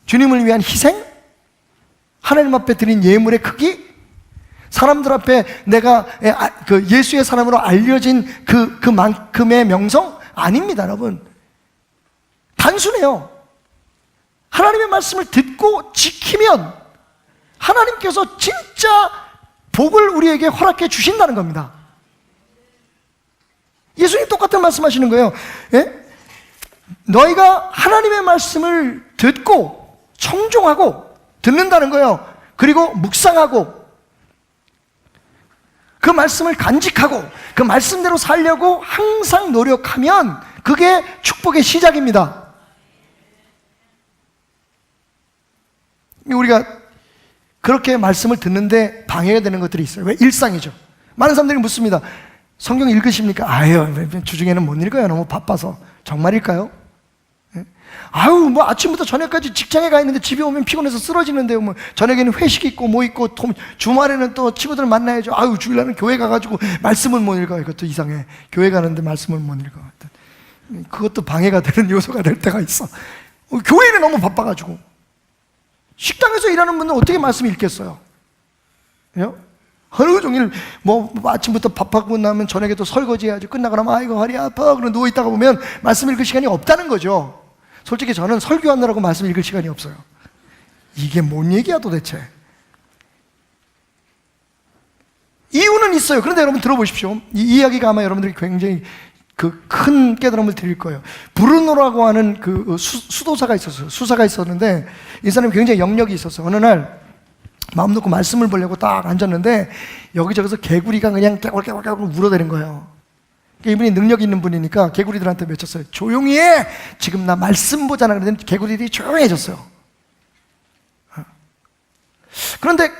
주님을 위한 희생? 하나님 앞에 드린 예물의 크기? 사람들 앞에 내가 그 예수의 사람으로 알려진 그만큼의 명성? 아닙니다, 여러분. 단순해요. 하나님의 말씀을 듣고 지키면 하나님께서 진짜 복을 우리에게 허락해 주신다는 겁니다. 예수님 똑같은 말씀 하시는 거예요. 예? 너희가 하나님의 말씀을 듣고 청종하고 듣는다는 거예요. 그리고 묵상하고 그 말씀을 간직하고 그 말씀대로 살려고 항상 노력하면 그게 축복의 시작입니다. 우리가 그렇게 말씀을 듣는데 방해가 되는 것들이 있어요. 왜? 일상이죠. 많은 사람들이 묻습니다. 성경 읽으십니까? 아유, 주중에는 못 읽어요. 너무 바빠서. 정말일까요? 아유, 뭐 아침부터 저녁까지 직장에 가 있는데 집에 오면 피곤해서 쓰러지는데요. 뭐 저녁에는 회식 있고 뭐 있고 주말에는 또 친구들 만나야죠. 아유, 주일날은 교회 가가지고 말씀을 못 읽어요. 이것도 이상해. 교회 가는데 말씀을 못 읽어. 그것도 방해가 되는 요소가 될 때가 있어. 교회 일에 너무 바빠가지고. 식당에서 일하는 분들은 어떻게 말씀 읽겠어요? 예? 하루 종일 뭐 아침부터 밥하고 나면 저녁에 또 설거지 해야지. 끝나고 나면 아이고 허리 아파 그러고 누워있다가 보면 말씀 읽을 시간이 없다는 거죠. 솔직히 저는 설교하느라고 말씀 읽을 시간이 없어요. 이게 뭔 얘기야 도대체. 이유는 있어요. 그런데 여러분 들어보십시오. 이 이야기가 아마 여러분들이 굉장히 그 큰 깨달음을 드릴 거예요. 브루노라고 하는 그 수도사가 있었어요. 수사가 있었는데 이 사람이 굉장히 영역이 있었어요. 어느 날 마음 놓고 말씀을 보려고 딱 앉았는데 여기저기서 개구리가 그냥 깨골깨골깨골 울어대는 거예요. 그러니까 이분이 능력 있는 분이니까 개구리들한테 외쳤어요. 조용히 해! 지금 나 말씀 보잖아. 그랬더니 개구리들이 조용해졌어요. 그런데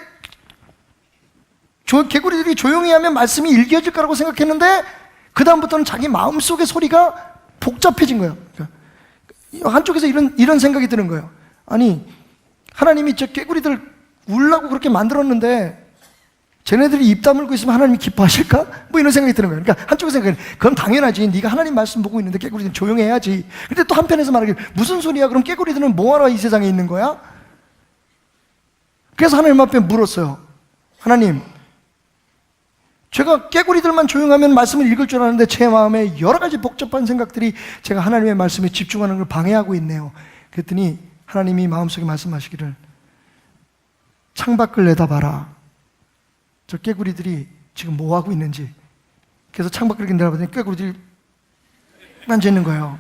개구리들이 조용히 하면 말씀이 읽혀질 거라고 생각했는데 그 다음부터는 자기 마음속의 소리가 복잡해진 거예요. 그러니까 한쪽에서 이런 생각이 드는 거예요. 아니 하나님이 저 개구리들 울라고 그렇게 만들었는데 쟤네들이 입 다물고 있으면 하나님이 기뻐하실까? 뭐 이런 생각이 드는 거예요. 그러니까 한쪽에서 생각해요. 그럼 당연하지. 네가 하나님 말씀 보고 있는데 개구리들은 조용해야지. 근데 또 한편에서 말하길 무슨 소리야? 그럼 개구리들은 뭐하러 이 세상에 있는 거야? 그래서 하나님 앞에 물었어요. 하나님, 제가 개구리들만 조용하면 말씀을 읽을 줄 아는데 제 마음에 여러 가지 복잡한 생각들이 제가 하나님의 말씀에 집중하는 걸 방해하고 있네요. 그랬더니 하나님이 마음속에 말씀하시기를 창밖을 내다봐라. 저 개구리들이 지금 뭐 하고 있는지. 그래서 창밖을 내다보더니 개구리들이 앉아있는 거예요.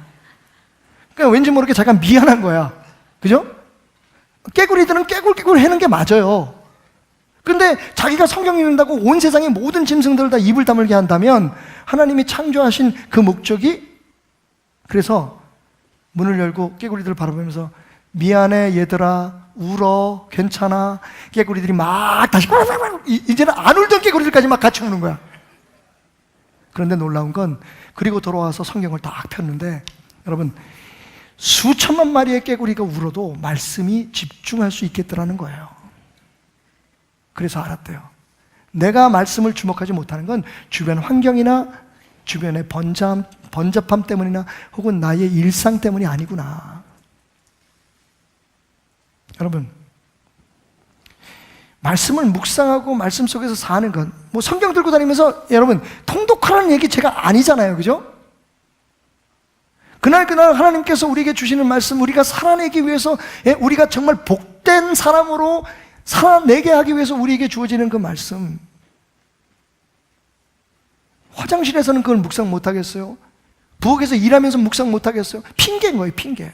그러니까 왠지 모르게 자기가 미안한 거야. 그죠? 개구리들은 깨굴깨굴 해는 게 맞아요. 근데 자기가 성경 읽는다고 온 세상의 모든 짐승들을 다 입을 다물게 한다면 하나님이 창조하신 그 목적이, 그래서 문을 열고 깨구리들을 바라보면서 미안해 얘들아, 울어, 괜찮아. 깨구리들이 막 다시 이제는 안 울던 깨구리들까지 막 같이 우는 거야. 그런데 놀라운 건 그리고 돌아와서 성경을 딱 폈는데 여러분 수천만 마리의 깨구리가 울어도 말씀이 집중할 수 있겠더라는 거예요. 그래서 알았대요. 내가 말씀을 주목하지 못하는 건 주변 환경이나 주변의 번잡함 때문이나 혹은 나의 일상 때문이 아니구나. 여러분, 말씀을 묵상하고 말씀 속에서 사는 건, 뭐 성경 들고 다니면서 여러분 통독하라는 얘기 제가 아니잖아요. 그죠? 그날 하나님께서 우리에게 주시는 말씀, 우리가 살아내기 위해서, 우리가 정말 복된 사람으로 살아내게 하기 위해서 우리에게 주어지는 그 말씀. 화장실에서는 그걸 묵상 못하겠어요? 부엌에서 일하면서 묵상 못하겠어요? 핑계인 거예요, 핑계.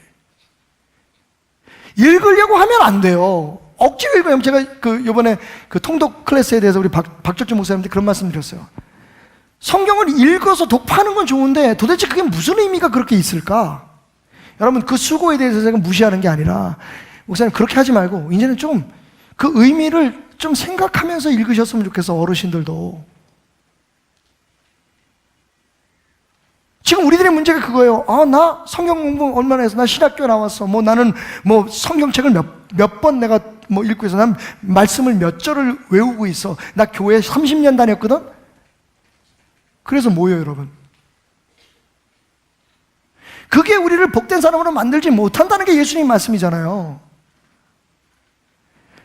읽으려고 하면 안 돼요. 억지로 읽어요. 제가 이번에 통독 클래스에 대해서 우리 박철주 목사님한테 그런 말씀 드렸어요. 성경을 읽어서 독파하는 건 좋은데 도대체 그게 무슨 의미가 그렇게 있을까? 여러분 그 수고에 대해서 제가 무시하는 게 아니라 목사님 그렇게 하지 말고 이제는 좀 그 의미를 좀 생각하면서 읽으셨으면 좋겠어. 어르신들도. 지금 우리들의 문제가 그거예요. 나 성경 공부 얼마나 해서 나 신학교 나왔어. 나는 성경책을 몇 번 내가 읽고 있어. 난 말씀을 몇 절을 외우고 있어. 나 교회 30년 다녔거든. 그래서 뭐예요, 여러분? 그게 우리를 복된 사람으로 만들지 못한다는 게 예수님 말씀이잖아요.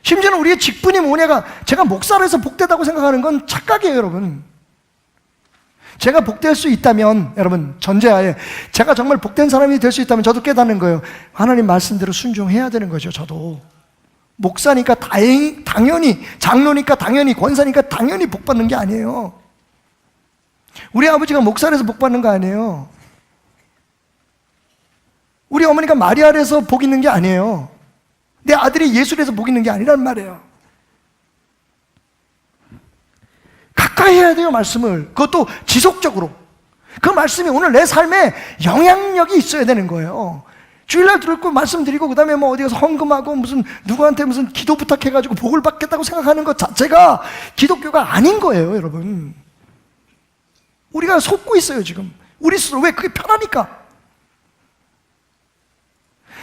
심지어는 우리의 직분이 뭐냐가, 제가 목사로 해서 복되다고 생각하는 건 착각이에요, 여러분. 제가 복될 수 있다면, 여러분, 전제하에 제가 정말 복된 사람이 될 수 있다면 저도 깨닫는 거예요. 하나님 말씀대로 순종해야 되는 거죠, 저도. 목사니까 당연히, 장로니까 당연히, 권사니까 당연히 복받는 게 아니에요. 우리 아버지가 목사라서 복받는 거 아니에요. 우리 어머니가 마리아라서 복 있는 게 아니에요. 내 아들이 예수라서 복 있는 게 아니란 말이에요. 가까이 해야 돼요, 말씀을. 그것도 지속적으로. 그 말씀이 오늘 내 삶에 영향력이 있어야 되는 거예요. 주일날 듣고 말씀드리고 그 다음에 어디 가서 헌금하고 누구한테 기도 부탁해가지고 복을 받겠다고 생각하는 것 자체가 기독교가 아닌 거예요, 여러분. 우리가 속고 있어요, 지금. 우리 스스로. 왜? 그게 편하니까.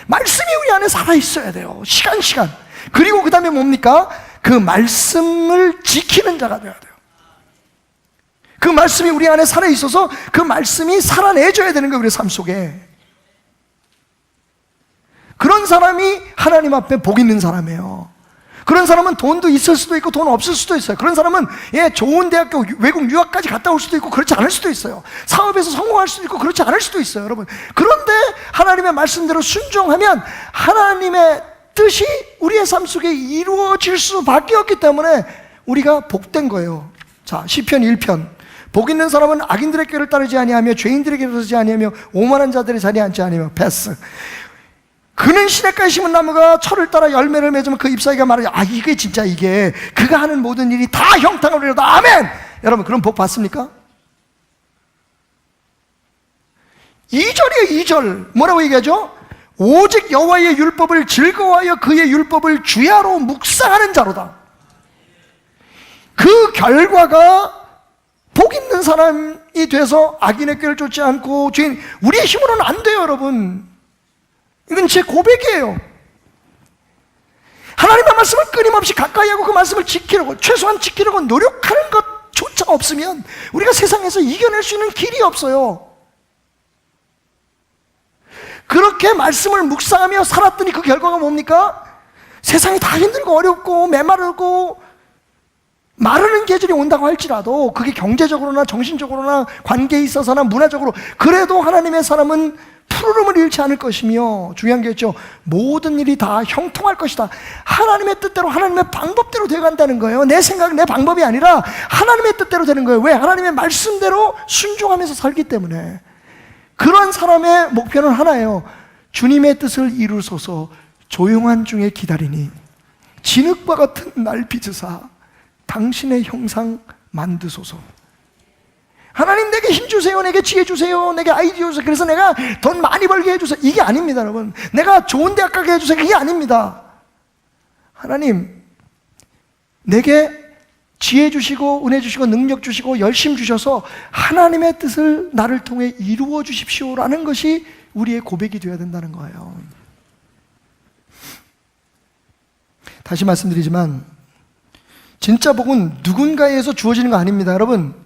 말씀이 우리 안에 살아있어야 돼요. 시간. 그리고 그 다음에 뭡니까? 그 말씀을 지키는 자가 되어야 돼요. 그 말씀이 우리 안에 살아있어서 그 말씀이 살아내줘야 되는 거예요, 우리 삶 속에. 그런 사람이 하나님 앞에 복 있는 사람이에요. 그런 사람은 돈도 있을 수도 있고 돈 없을 수도 있어요. 그런 사람은 좋은 대학교 외국 유학까지 갔다 올 수도 있고 그렇지 않을 수도 있어요. 사업에서 성공할 수도 있고 그렇지 않을 수도 있어요, 여러분. 그런데 하나님의 말씀대로 순종하면 하나님의 뜻이 우리의 삶 속에 이루어질 수밖에 없기 때문에 우리가 복된 거예요. 자, 시편 1편. 복 있는 사람은 악인들의 길을 따르지 아니하며 죄인들의 길을 서지 아니하며 오만한 자들의 자리에 앉지 아니하며 패스. 그는 시냇가에 심은 나무가 철을 따라 열매를 맺으면 그 잎사귀가 말하지. 이게 진짜 이게 그가 하는 모든 일이 다 형통을 이루다. 아멘. 여러분, 그럼 복 받습니까? 2절이에요. 2절 뭐라고 얘기하죠? 오직 여호와의 율법을 즐거워하여 그의 율법을 주야로 묵상하는 자로다. 그 결과가 복 있는 사람이 돼서 악인의 꾀를 쫓지 않고 죄인, 우리의 힘으로는 안 돼요, 여러분. 이건 제 고백이에요. 하나님의 말씀을 끊임없이 가까이 하고 그 말씀을 지키려고, 최소한 지키려고 노력하는 것조차 없으면 우리가 세상에서 이겨낼 수 있는 길이 없어요. 그렇게 말씀을 묵상하며 살았더니 그 결과가 뭡니까? 세상이 다 힘들고 어렵고 메마르고 마르는 계절이 온다고 할지라도 그게 경제적으로나 정신적으로나 관계에 있어서나 문화적으로 그래도 하나님의 사람은 푸르름을 잃지 않을 것이며, 중요한 게 있죠. 모든 일이 다 형통할 것이다. 하나님의 뜻대로, 하나님의 방법대로 되어간다는 거예요. 내 생각, 내 방법이 아니라 하나님의 뜻대로 되는 거예요. 왜? 하나님의 말씀대로 순종하면서 살기 때문에. 그런 사람의 목표는 하나예요. 주님의 뜻을 이루소서. 조용한 중에 기다리니 진흙과 같은 날 빚으사 당신의 형상 만드소서. 하나님, 내게 힘 주세요, 내게 지혜 주세요, 내게 아이디어 주세요, 그래서 내가 돈 많이 벌게 해주세요. 이게 아닙니다, 여러분. 내가 좋은 대학 가게 해주세요. 그게 아닙니다. 하나님, 내게 지혜 주시고 은혜 주시고 능력 주시고 열심 주셔서 하나님의 뜻을 나를 통해 이루어 주십시오라는 것이 우리의 고백이 되어야 된다는 거예요. 다시 말씀드리지만 진짜 복은 누군가에서 주어지는 거 아닙니다, 여러분.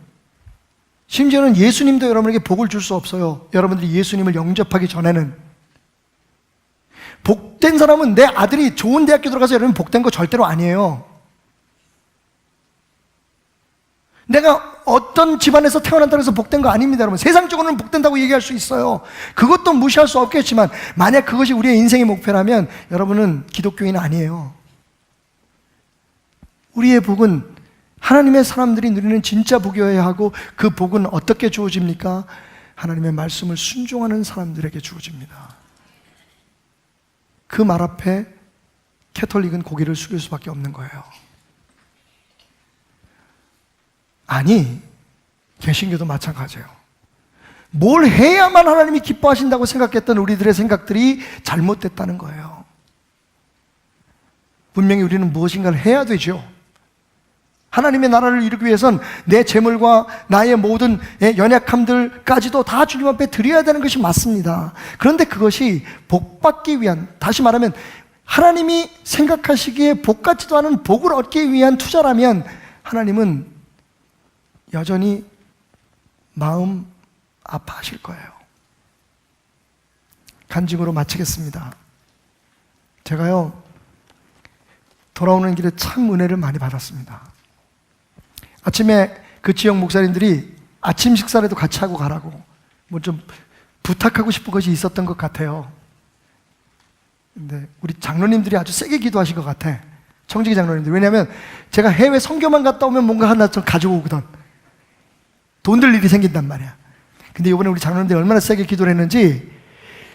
심지어는 예수님도 여러분에게 복을 줄 수 없어요. 여러분들이 예수님을 영접하기 전에는. 복된 사람은 내 아들이 좋은 대학교 들어가서 여러분 복된 거 절대로 아니에요. 내가 어떤 집안에서 태어난다고 해서 복된 거 아닙니다, 여러분. 세상적으로는 복된다고 얘기할 수 있어요. 그것도 무시할 수 없겠지만 만약 그것이 우리의 인생의 목표라면 여러분은 기독교인 아니에요. 우리의 복은 하나님의 사람들이 누리는 진짜 복이어야 하고, 그 복은 어떻게 주어집니까? 하나님의 말씀을 순종하는 사람들에게 주어집니다. 그 말 앞에 캐톨릭은 고개를 숙일 수밖에 없는 거예요. 아니, 개신교도 마찬가지예요. 뭘 해야만 하나님이 기뻐하신다고 생각했던 우리들의 생각들이 잘못됐다는 거예요. 분명히 우리는 무엇인가를 해야 되죠. 하나님의 나라를 이루기 위해선 내 재물과 나의 모든 연약함들까지도 다 주님 앞에 드려야 되는 것이 맞습니다. 그런데 그것이 복받기 위한, 다시 말하면 하나님이 생각하시기에 복 같지도 않은 복을 얻기 위한 투자라면 하나님은 여전히 마음 아파하실 거예요. 간증으로 마치겠습니다. 제가요, 돌아오는 길에 참 은혜를 많이 받았습니다. 아침에 그 지역 목사님들이 아침 식사라도 같이 하고 가라고 뭐 좀 부탁하고 싶은 것이 있었던 것 같아요. 근데 우리 장로님들이 아주 세게 기도하신 것 같아. 청지기 장로님들. 왜냐하면 제가 해외 선교만 갔다 오면 뭔가 하나 좀 가지고 오거든. 돈 들 일이 생긴단 말이야. 근데 이번에 우리 장로님들이 얼마나 세게 기도를 했는지,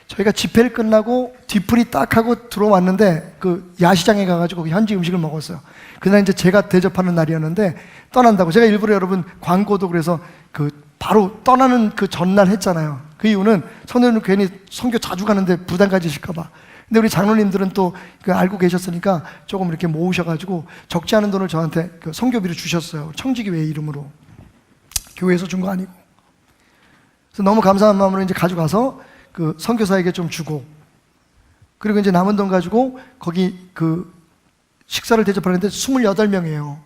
저희가 집회를 끝나고 뒤풀이 딱 하고 들어왔는데 그 야시장에 가가지고 현지 음식을 먹었어요. 그날 이제 제가 대접하는 날이었는데 떠난다고, 제가 일부러 여러분 광고도 그래서 그 바로 떠나는 그 전날 했잖아요. 그 이유는 성도님은 괜히 선교 자주 가는데 부담 가지실까봐. 근데 우리 장로님들은 또 그 알고 계셨으니까 조금 이렇게 모으셔가지고 적지 않은 돈을 저한테 그 선교비를 주셨어요. 청지기회 이름으로. 교회에서 준 거 아니고. 그래서 너무 감사한 마음으로 이제 가져가서 그 선교사에게 좀 주고, 그리고 이제 남은 돈 가지고 거기 그 식사를 대접하는데 28명이에요.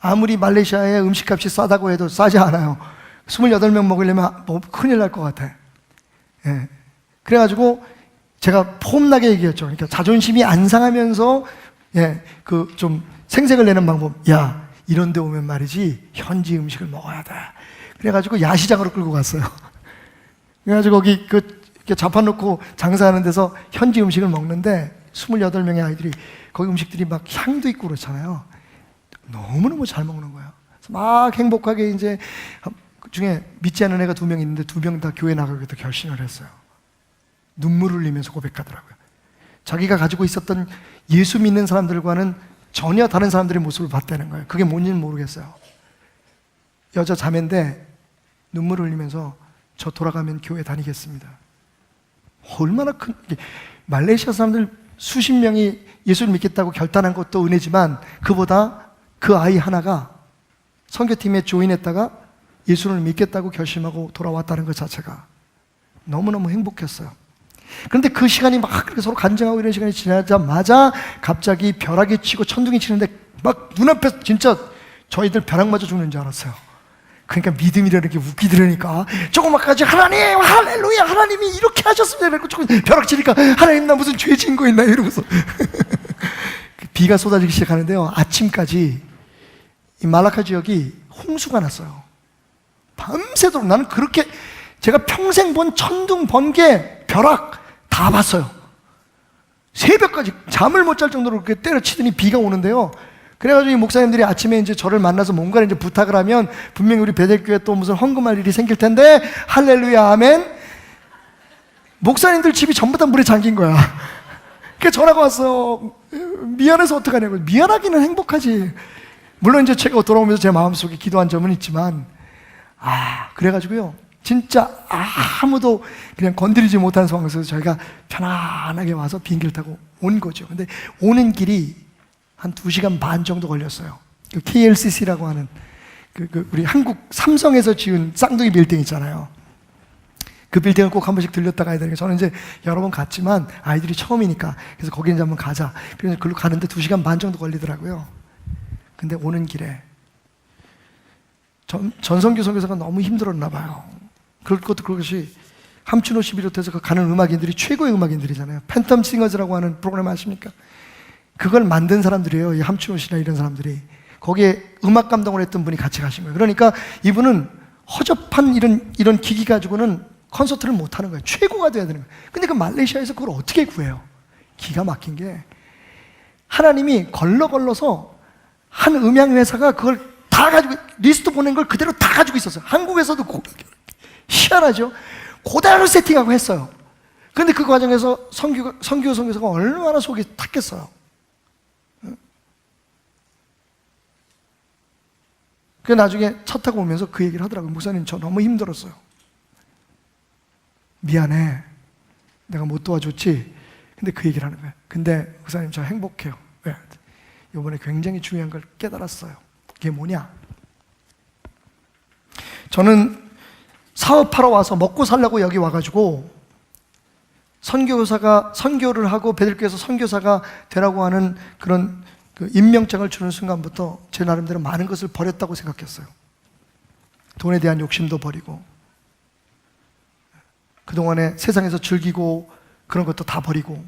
아무리 말레이시아의 음식값이 싸다고 해도 싸지 않아요. 28명 먹으려면 뭐 큰일 날 것 같아. 예. 그래가지고 제가 폼나게 얘기했죠. 그러니까 자존심이 안 상하면서 그 좀 생색을 내는 방법. 야, 이런 데 오면 말이지 현지 음식을 먹어야 돼. 그래가지고 야시장으로 끌고 갔어요. 그래가지고 거기 이렇게 자판 놓고 장사하는 데서 현지 음식을 먹는데 28명의 아이들이 거기 음식들이 막 향도 있고 그렇잖아요. 너무너무 잘 먹는 거예요. 그래서 막 행복하게 이제 그 중에 믿지 않는 애가 2명 있는데 2명 다 교회 나가기도 결심을 했어요. 눈물을 흘리면서 고백하더라고요. 자기가 가지고 있었던 예수 믿는 사람들과는 전혀 다른 사람들의 모습을 봤다는 거예요. 그게 뭔지는 모르겠어요. 여자 자매인데 눈물을 흘리면서 저 돌아가면 교회 다니겠습니다. 얼마나 큰, 말레이시아 사람들 수십 명이 예수를 믿겠다고 결단한 것도 은혜지만 그보다 그 아이 하나가 선교팀에 조인했다가 예수를 믿겠다고 결심하고 돌아왔다는 것 자체가 너무너무 행복했어요. 그런데 그 시간이 막 그렇게 서로 간증하고 이런 시간이 지나자마자 갑자기 벼락이 치고 천둥이 치는데 막 눈앞에서 진짜 저희들 벼락 맞아 죽는 줄 알았어요. 그러니까 믿음이라는 게 웃기더라니까. 조그맣게까지 하나님 할렐루야 하나님이 이렇게 하셨습니다 이러고 조금 벼락 치니까 하나님 나 무슨 죄 지은 거 있나 이러면서 비가 쏟아지기 시작하는데요. 아침까지 이 말라카 지역이 홍수가 났어요. 밤새도록. 나는 그렇게 제가 평생 본 천둥, 번개, 벼락 다 봤어요. 새벽까지 잠을 못 잘 정도로 그렇게 때려치더니 비가 오는데요. 그래가지고 이 목사님들이 아침에 이제 저를 만나서 뭔가를 이제 부탁을 하면 분명히 우리 베델교회 또 무슨 헌금할 일이 생길 텐데 할렐루야 아멘. 목사님들 집이 전부 다 물에 잠긴 거야. 그래서 전화가 왔어. 미안해서 어떡하냐고. 미안하기는 행복하지. 물론 이제 제가 돌아오면서 제 마음속에 기도한 점은 있지만 그래가지고요 진짜 아무도 그냥 건드리지 못한 상황에서 저희가 편안하게 와서 비행기를 타고 온 거죠. 근데 오는 길이 한 2시간 반 정도 걸렸어요. 그 KLCC라고 하는 우리 한국 삼성에서 지은 쌍둥이 빌딩 있잖아요. 그 빌딩을 꼭 한 번씩 들렸다 가야 되니까 저는 이제 여러 번 갔지만 아이들이 처음이니까 그래서 거기 이제 한번 가자. 그래서 그걸로 가는데 2시간 반 정도 걸리더라고요. 근데 오는 길에 전성규 선교사가 너무 힘들었나 봐요. 그것이 함춘호 씨 비롯해서 가는 음악인들이 최고의 음악인들이잖아요. 팬텀 싱어즈라고 하는 프로그램 아십니까? 그걸 만든 사람들이에요. 이 함춘호 씨나 이런 사람들이. 거기에 음악 감독을 했던 분이 같이 가신 거예요. 그러니까 이분은 허접한 이런 기기 가지고는 콘서트를 못 하는 거예요. 최고가 돼야 되는 거예요. 근데 그 말레이시아에서 그걸 어떻게 구해요? 기가 막힌 게 하나님이 걸러서 한 음향회사가 그걸 다 가지고 리스트 보낸 걸 그대로 다 가지고 있었어요. 한국에서도 희한하죠? 그대로 세팅하고 했어요. 그런데 그 과정에서 선교사가 얼마나 속이 탔겠어요. 그 나중에 차 타고 오면서 그 얘기를 하더라고요. 목사님 저 너무 힘들었어요. 미안해. 내가 못 도와줬지. 근데 그 얘기를 하는 거예요. 근데 목사님 저 행복해요. 왜? 이번에 굉장히 중요한 걸 깨달았어요. 그게 뭐냐? 저는 사업하러 와서 먹고 살려고 여기 와가지고 선교사가 선교를 하고 베들교에서 선교사가 되라고 하는 그런 그 임명장을 주는 순간부터 제 나름대로 많은 것을 버렸다고 생각했어요. 돈에 대한 욕심도 버리고 그동안에 세상에서 즐기고 그런 것도 다 버리고.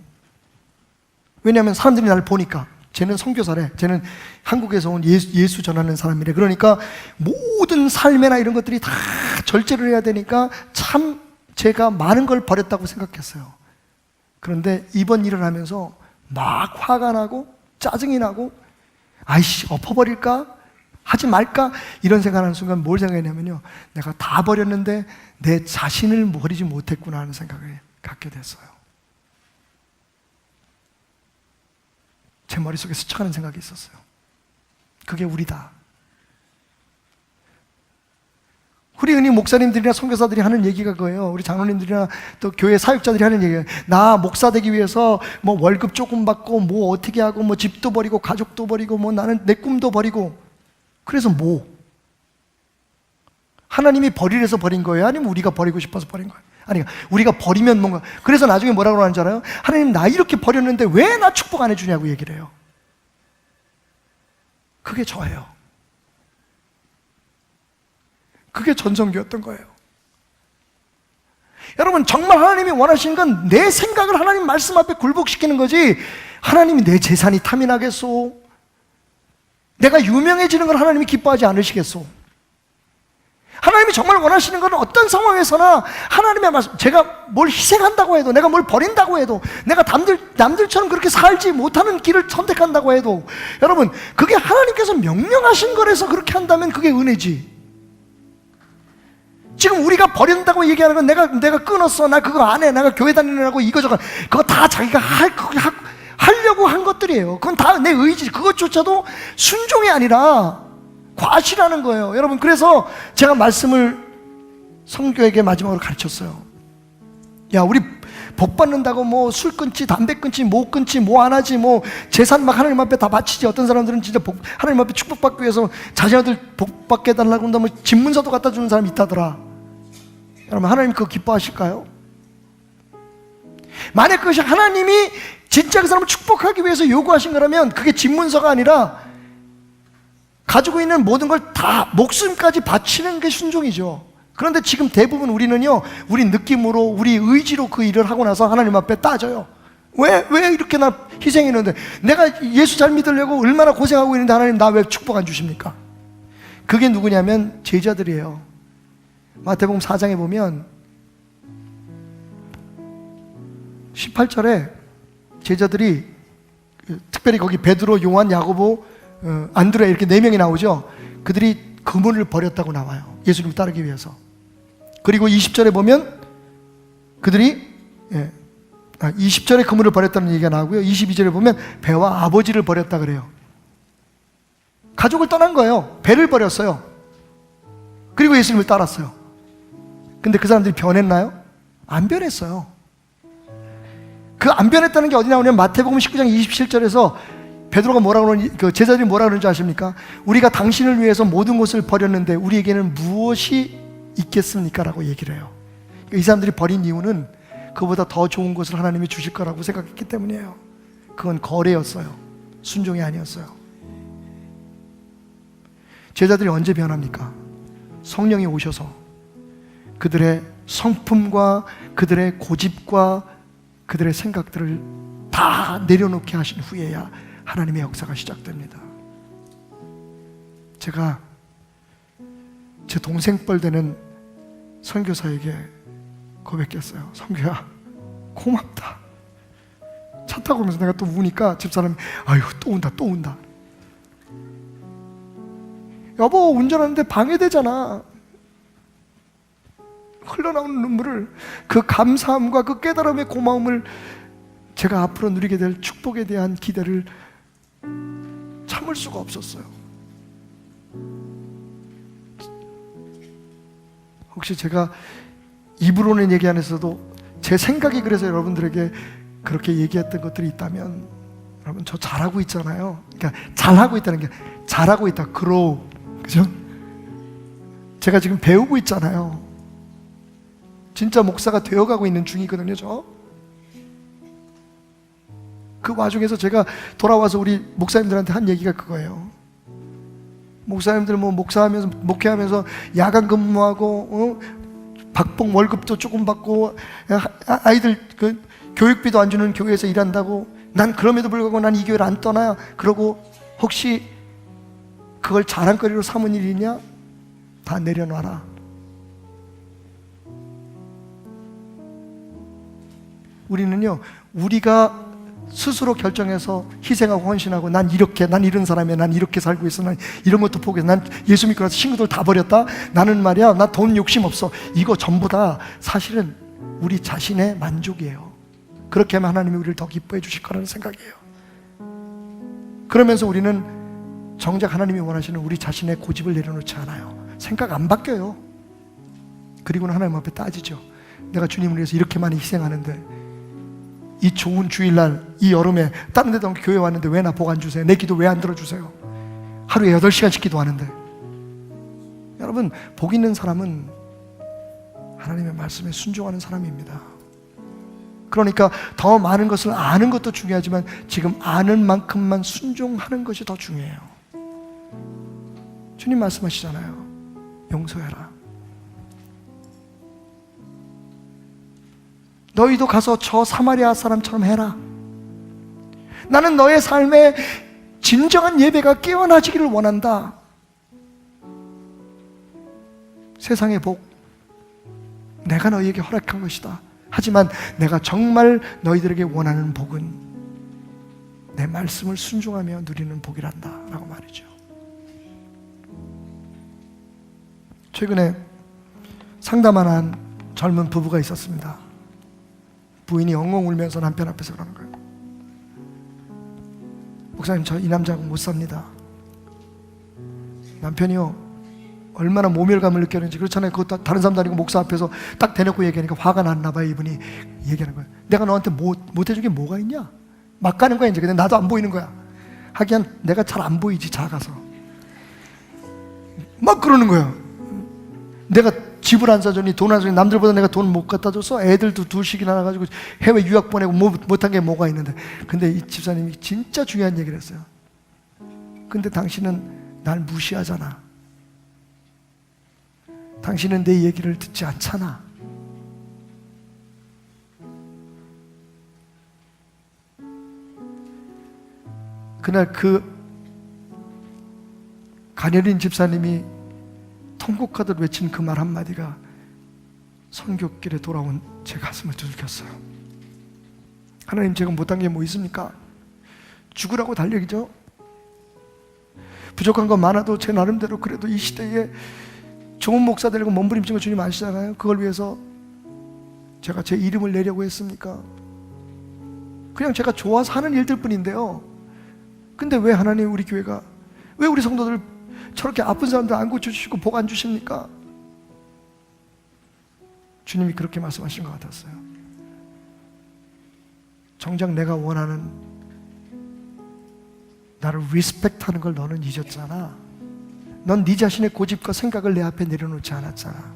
왜냐하면 사람들이 나를 보니까 쟤는 선교사래, 쟤는 한국에서 온 예수 전하는 사람이래. 그러니까 모든 삶이나 이런 것들이 다 절제를 해야 되니까 참 제가 많은 걸 버렸다고 생각했어요. 그런데 이번 일을 하면서 막 화가 나고 짜증이 나고 아이씨 엎어버릴까? 하지 말까? 이런 생각하는 순간 뭘 생각했냐면요, 내가 다 버렸는데 내 자신을 버리지 못했구나 하는 생각을 갖게 됐어요. 제 머릿속에 스쳐가는 생각이 있었어요. 그게 우리다. 우리 흔히 목사님들이나 선교사들이 하는 얘기가 그거예요. 우리 장로님들이나 또 교회 사역자들이 하는 얘기예요. 나 목사 되기 위해서 뭐 월급 조금 받고 뭐 어떻게 하고 뭐 집도 버리고 가족도 버리고 뭐 나는 내 꿈도 버리고. 그래서 뭐? 하나님이 버리래서 버린 거예요? 아니면 우리가 버리고 싶어서 버린 거예요? 아니, 우리가 버리면 뭔가. 그래서 나중에 뭐라고 하는 줄 알아요? 하나님 나 이렇게 버렸는데 왜 나 축복 안 해주냐고 얘기를 해요. 그게 저예요. 그게 전성기였던 거예요. 여러분, 정말 하나님이 원하시는 건 내 생각을 하나님 말씀 앞에 굴복시키는 거지, 하나님이 내 재산이 탐이 나겠소? 내가 유명해지는 걸 하나님이 기뻐하지 않으시겠소? 하나님이 정말 원하시는 건 어떤 상황에서나 하나님의 말씀, 제가 뭘 희생한다고 해도, 내가 뭘 버린다고 해도, 내가 남들처럼 그렇게 살지 못하는 길을 선택한다고 해도, 여러분, 그게 하나님께서 명령하신 거라서 그렇게 한다면 그게 은혜지. 지금 우리가 버린다고 얘기하는 건 내가 끊었어, 나 그거 안 해, 내가 교회 다니느라고 이거저거, 그거 다 자기가 하려고 한 것들이에요. 그건 다 내 의지, 그것조차도 순종이 아니라 과시라는 거예요. 여러분, 그래서 제가 말씀을 성교에게 마지막으로 가르쳤어요. 야, 우리 복 받는다고 뭐 술 끊지, 담배 끊지, 뭐 끊지, 뭐 안 하지, 뭐 재산 막 하나님 앞에 다 바치지. 어떤 사람들은 진짜 하나님 앞에 축복받기 위해서 자녀들 복 받게 해달라고 한다면 집문서도 갖다 주는 사람이 있다더라. 여러분, 하나님 그거 기뻐하실까요? 만약 그것이 하나님이 진짜 그 사람을 축복하기 위해서 요구하신 거라면 그게 집문서가 아니라 가지고 있는 모든 걸 다 목숨까지 바치는 게 순종이죠. 그런데 지금 대부분 우리는요, 우리 느낌으로, 우리 의지로 그 일을 하고 나서 하나님 앞에 따져요. 왜 이렇게 나 희생했는데, 내가 예수 잘 믿으려고 얼마나 고생하고 있는데 하나님 나 왜 축복 안 주십니까? 그게 누구냐면 제자들이에요. 마태복음 4장에 보면 18절에 제자들이, 특별히 거기 베드로, 요한, 야고보, 안드레 이렇게 4명이 나오죠. 그들이 그물을 버렸다고 나와요. 예수님을 따르기 위해서. 그리고 20절에 보면 그들이 20절에 그물을 버렸다는 얘기가 나오고요. 22절에 보면 배와 아버지를 버렸다 그래요. 가족을 떠난 거예요. 배를 버렸어요. 그리고 예수님을 따랐어요. 근데 그 사람들이 변했나요? 안 변했어요. 그 안 변했다는 게 어디 나오냐면 마태복음 19장 27절에서 베드로가 뭐라고 그러는지, 그 제자들이 뭐라고 그러는지 아십니까? 우리가 당신을 위해서 모든 것을 버렸는데 우리에게는 무엇이 있겠습니까? 라고 얘기를 해요. 이 사람들이 버린 이유는 그보다 더 좋은 것을 하나님이 주실 거라고 생각했기 때문이에요. 그건 거래였어요. 순종이 아니었어요. 제자들이 언제 변합니까? 성령이 오셔서 그들의 성품과 그들의 고집과 그들의 생각들을 다 내려놓게 하신 후에야 하나님의 역사가 시작됩니다. 제가 제 동생뻘 되는 선교사에게 고백했어요. 선교야, 고맙다. 차 타고 오면서 내가 또 우니까 집사람이 아유 또 온다. 여보, 운전하는데 방해되잖아. 흘러나오는 눈물을, 그 감사함과 그 깨달음의 고마움을, 제가 앞으로 누리게 될 축복에 대한 기대를 참을 수가 없었어요. 혹시 제가 입으로는 얘기 안 했어도 제 생각이 그래서 여러분들에게 그렇게 얘기했던 것들이 있다면, 여러분 저 잘하고 있잖아요. 그러니까 잘하고 있다는 게, 잘하고 있다, grow, 그죠? 제가 지금 배우고 있잖아요. 진짜 목사가 되어가고 있는 중이거든요, 저. 그 와중에서 제가 돌아와서 우리 목사님들한테 한 얘기가 그거예요. 목사님들 뭐 목사하면서, 목회하면서 야간 근무하고, 박봉 월급도 조금 받고, 아이들 그 교육비도 안 주는 교회에서 일한다고, 난 그럼에도 불구하고 난 이 교회를 안 떠나. 그러고 혹시 그걸 자랑거리로 삼은 일이냐? 다 내려놔라. 우리는요, 우리가 스스로 결정해서 희생하고 헌신하고, 난 이렇게, 난 이런 사람이야, 난 이렇게 살고 있어, 난 이런 것도 포기해서, 난 예수 믿고 나서 친구들 다 버렸다, 나는 말이야 나 돈 욕심 없어, 이거 전부 다 사실은 우리 자신의 만족이에요. 그렇게 하면 하나님이 우리를 더 기뻐해 주실 거라는 생각이에요. 그러면서 우리는 정작 하나님이 원하시는 우리 자신의 고집을 내려놓지 않아요. 생각 안 바뀌어요. 그리고는 하나님 앞에 따지죠. 내가 주님을 위해서 이렇게 많이 희생하는데, 이 좋은 주일날, 이 여름에 다른 데도 교회 왔는데 왜 나 복 안 주세요? 내 기도 왜 안 들어주세요? 하루에 8시간씩 기도하는데. 여러분, 복 있는 사람은 하나님의 말씀에 순종하는 사람입니다. 그러니까 더 많은 것을 아는 것도 중요하지만 지금 아는 만큼만 순종하는 것이 더 중요해요. 주님 말씀하시잖아요. 용서해라. 너희도 가서 저 사마리아 사람처럼 해라. 나는 너의 삶에 진정한 예배가 깨어나지기를 원한다. 세상의 복, 내가 너희에게 허락한 것이다. 하지만 내가 정말 너희들에게 원하는 복은 내 말씀을 순종하며 누리는 복이란다 라고 말이죠. 최근에 상담한 한 젊은 부부가 있었습니다. 부인이 엉엉 울면서 남편 앞에서 그러는 거예요. 목사님, 저 이 남자하고 못 삽니다. 남편이요, 얼마나 모멸감을 느꼈는지. 그렇잖아요. 그것도 다른 사람도 아니고 목사 앞에서 딱 대놓고 얘기하니까 화가 났나 봐요. 이분이 얘기하는 거예요. 내가 너한테 못 해준 게 뭐가 있냐? 막 가는 거야 이제. 근데 나도 안 보이는 거야. 하기엔 내가 잘 안 보이지, 작아서. 막 그러는 거예요. 내가 집을 안 사줬니, 돈 안 사줬니, 남들보다 내가 돈 못 갖다 줘서 애들도 둘씩이나 나가지고 해외 유학 보내고 못한 게 뭐가 있는데. 근데 이 집사님이 진짜 중요한 얘기를 했어요. 근데 당신은 날 무시하잖아. 당신은 내 얘기를 듣지 않잖아. 그날 그 가녀린 집사님이 통곡하듯 외친 그 말 한마디가 선교길에 돌아온 제 가슴을 두들겼어요. 하나님, 제가 못한 게 뭐 있습니까? 죽으라고 달력이죠. 부족한 건 많아도 제 나름대로 그래도 이 시대에 좋은 목사 되려고 몸부림친 거 주님 아시잖아요. 그걸 위해서 제가 제 이름을 내려고 했습니까? 그냥 제가 좋아서 하는 일들 뿐인데요. 근데 왜 하나님 우리 교회가, 왜 우리 성도들 저렇게 아픈 사람들 안 고쳐주시고 복 안 주십니까? 주님이 그렇게 말씀하신 것 같았어요. 정작 내가 원하는 나를 리스펙트하는 걸 너는 잊었잖아. 넌 네 자신의 고집과 생각을 내 앞에 내려놓지 않았잖아.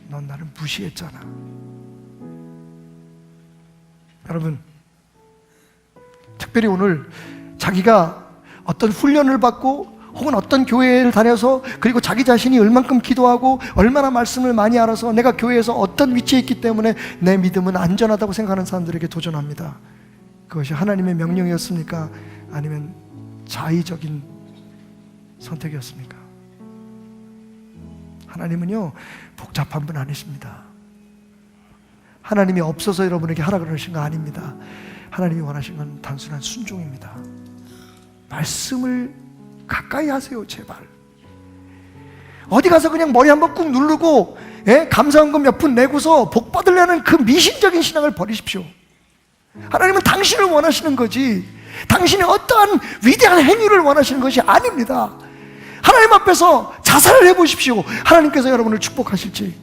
넌 나를 무시했잖아. 여러분, 특별히 오늘 자기가 어떤 훈련을 받고 혹은 어떤 교회를 다녀서 그리고 자기 자신이 얼만큼 기도하고 얼마나 말씀을 많이 알아서 내가 교회에서 어떤 위치에 있기 때문에 내 믿음은 안전하다고 생각하는 사람들에게 도전합니다. 그것이 하나님의 명령이었습니까? 아니면 자의적인 선택이었습니까? 하나님은요, 복잡한 분 아니십니다. 하나님이 없어서 여러분에게 하라 그러신 거 아닙니다. 하나님이 원하신 건 단순한 순종입니다. 말씀을 가까이 하세요, 제발. 어디 가서 그냥 머리 한번 꾹 누르고 감사원금 몇 푼 내고서 복 받으려는 그 미신적인 신앙을 버리십시오. 하나님은 당신을 원하시는 거지, 당신의 어떠한 위대한 행위를 원하시는 것이 아닙니다. 하나님 앞에서 자살을 해보십시오. 하나님께서 여러분을 축복하실지.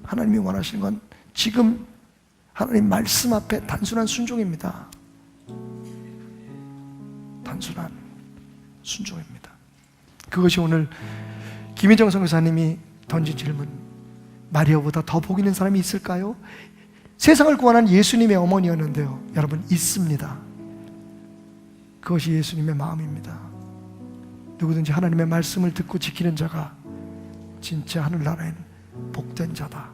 하나님이 원하시는 건 지금 하나님 말씀 앞에 단순한 순종입니다. 단순한 순종입니다. 그것이 오늘 김희정 선교사님이 던진 질문, 마리아보다 더 복 있는 사람이 있을까요? 세상을 구원한 예수님의 어머니였는데요, 여러분, 있습니다. 그것이 예수님의 마음입니다. 누구든지 하나님의 말씀을 듣고 지키는 자가 진짜 하늘나라엔 복된 자다.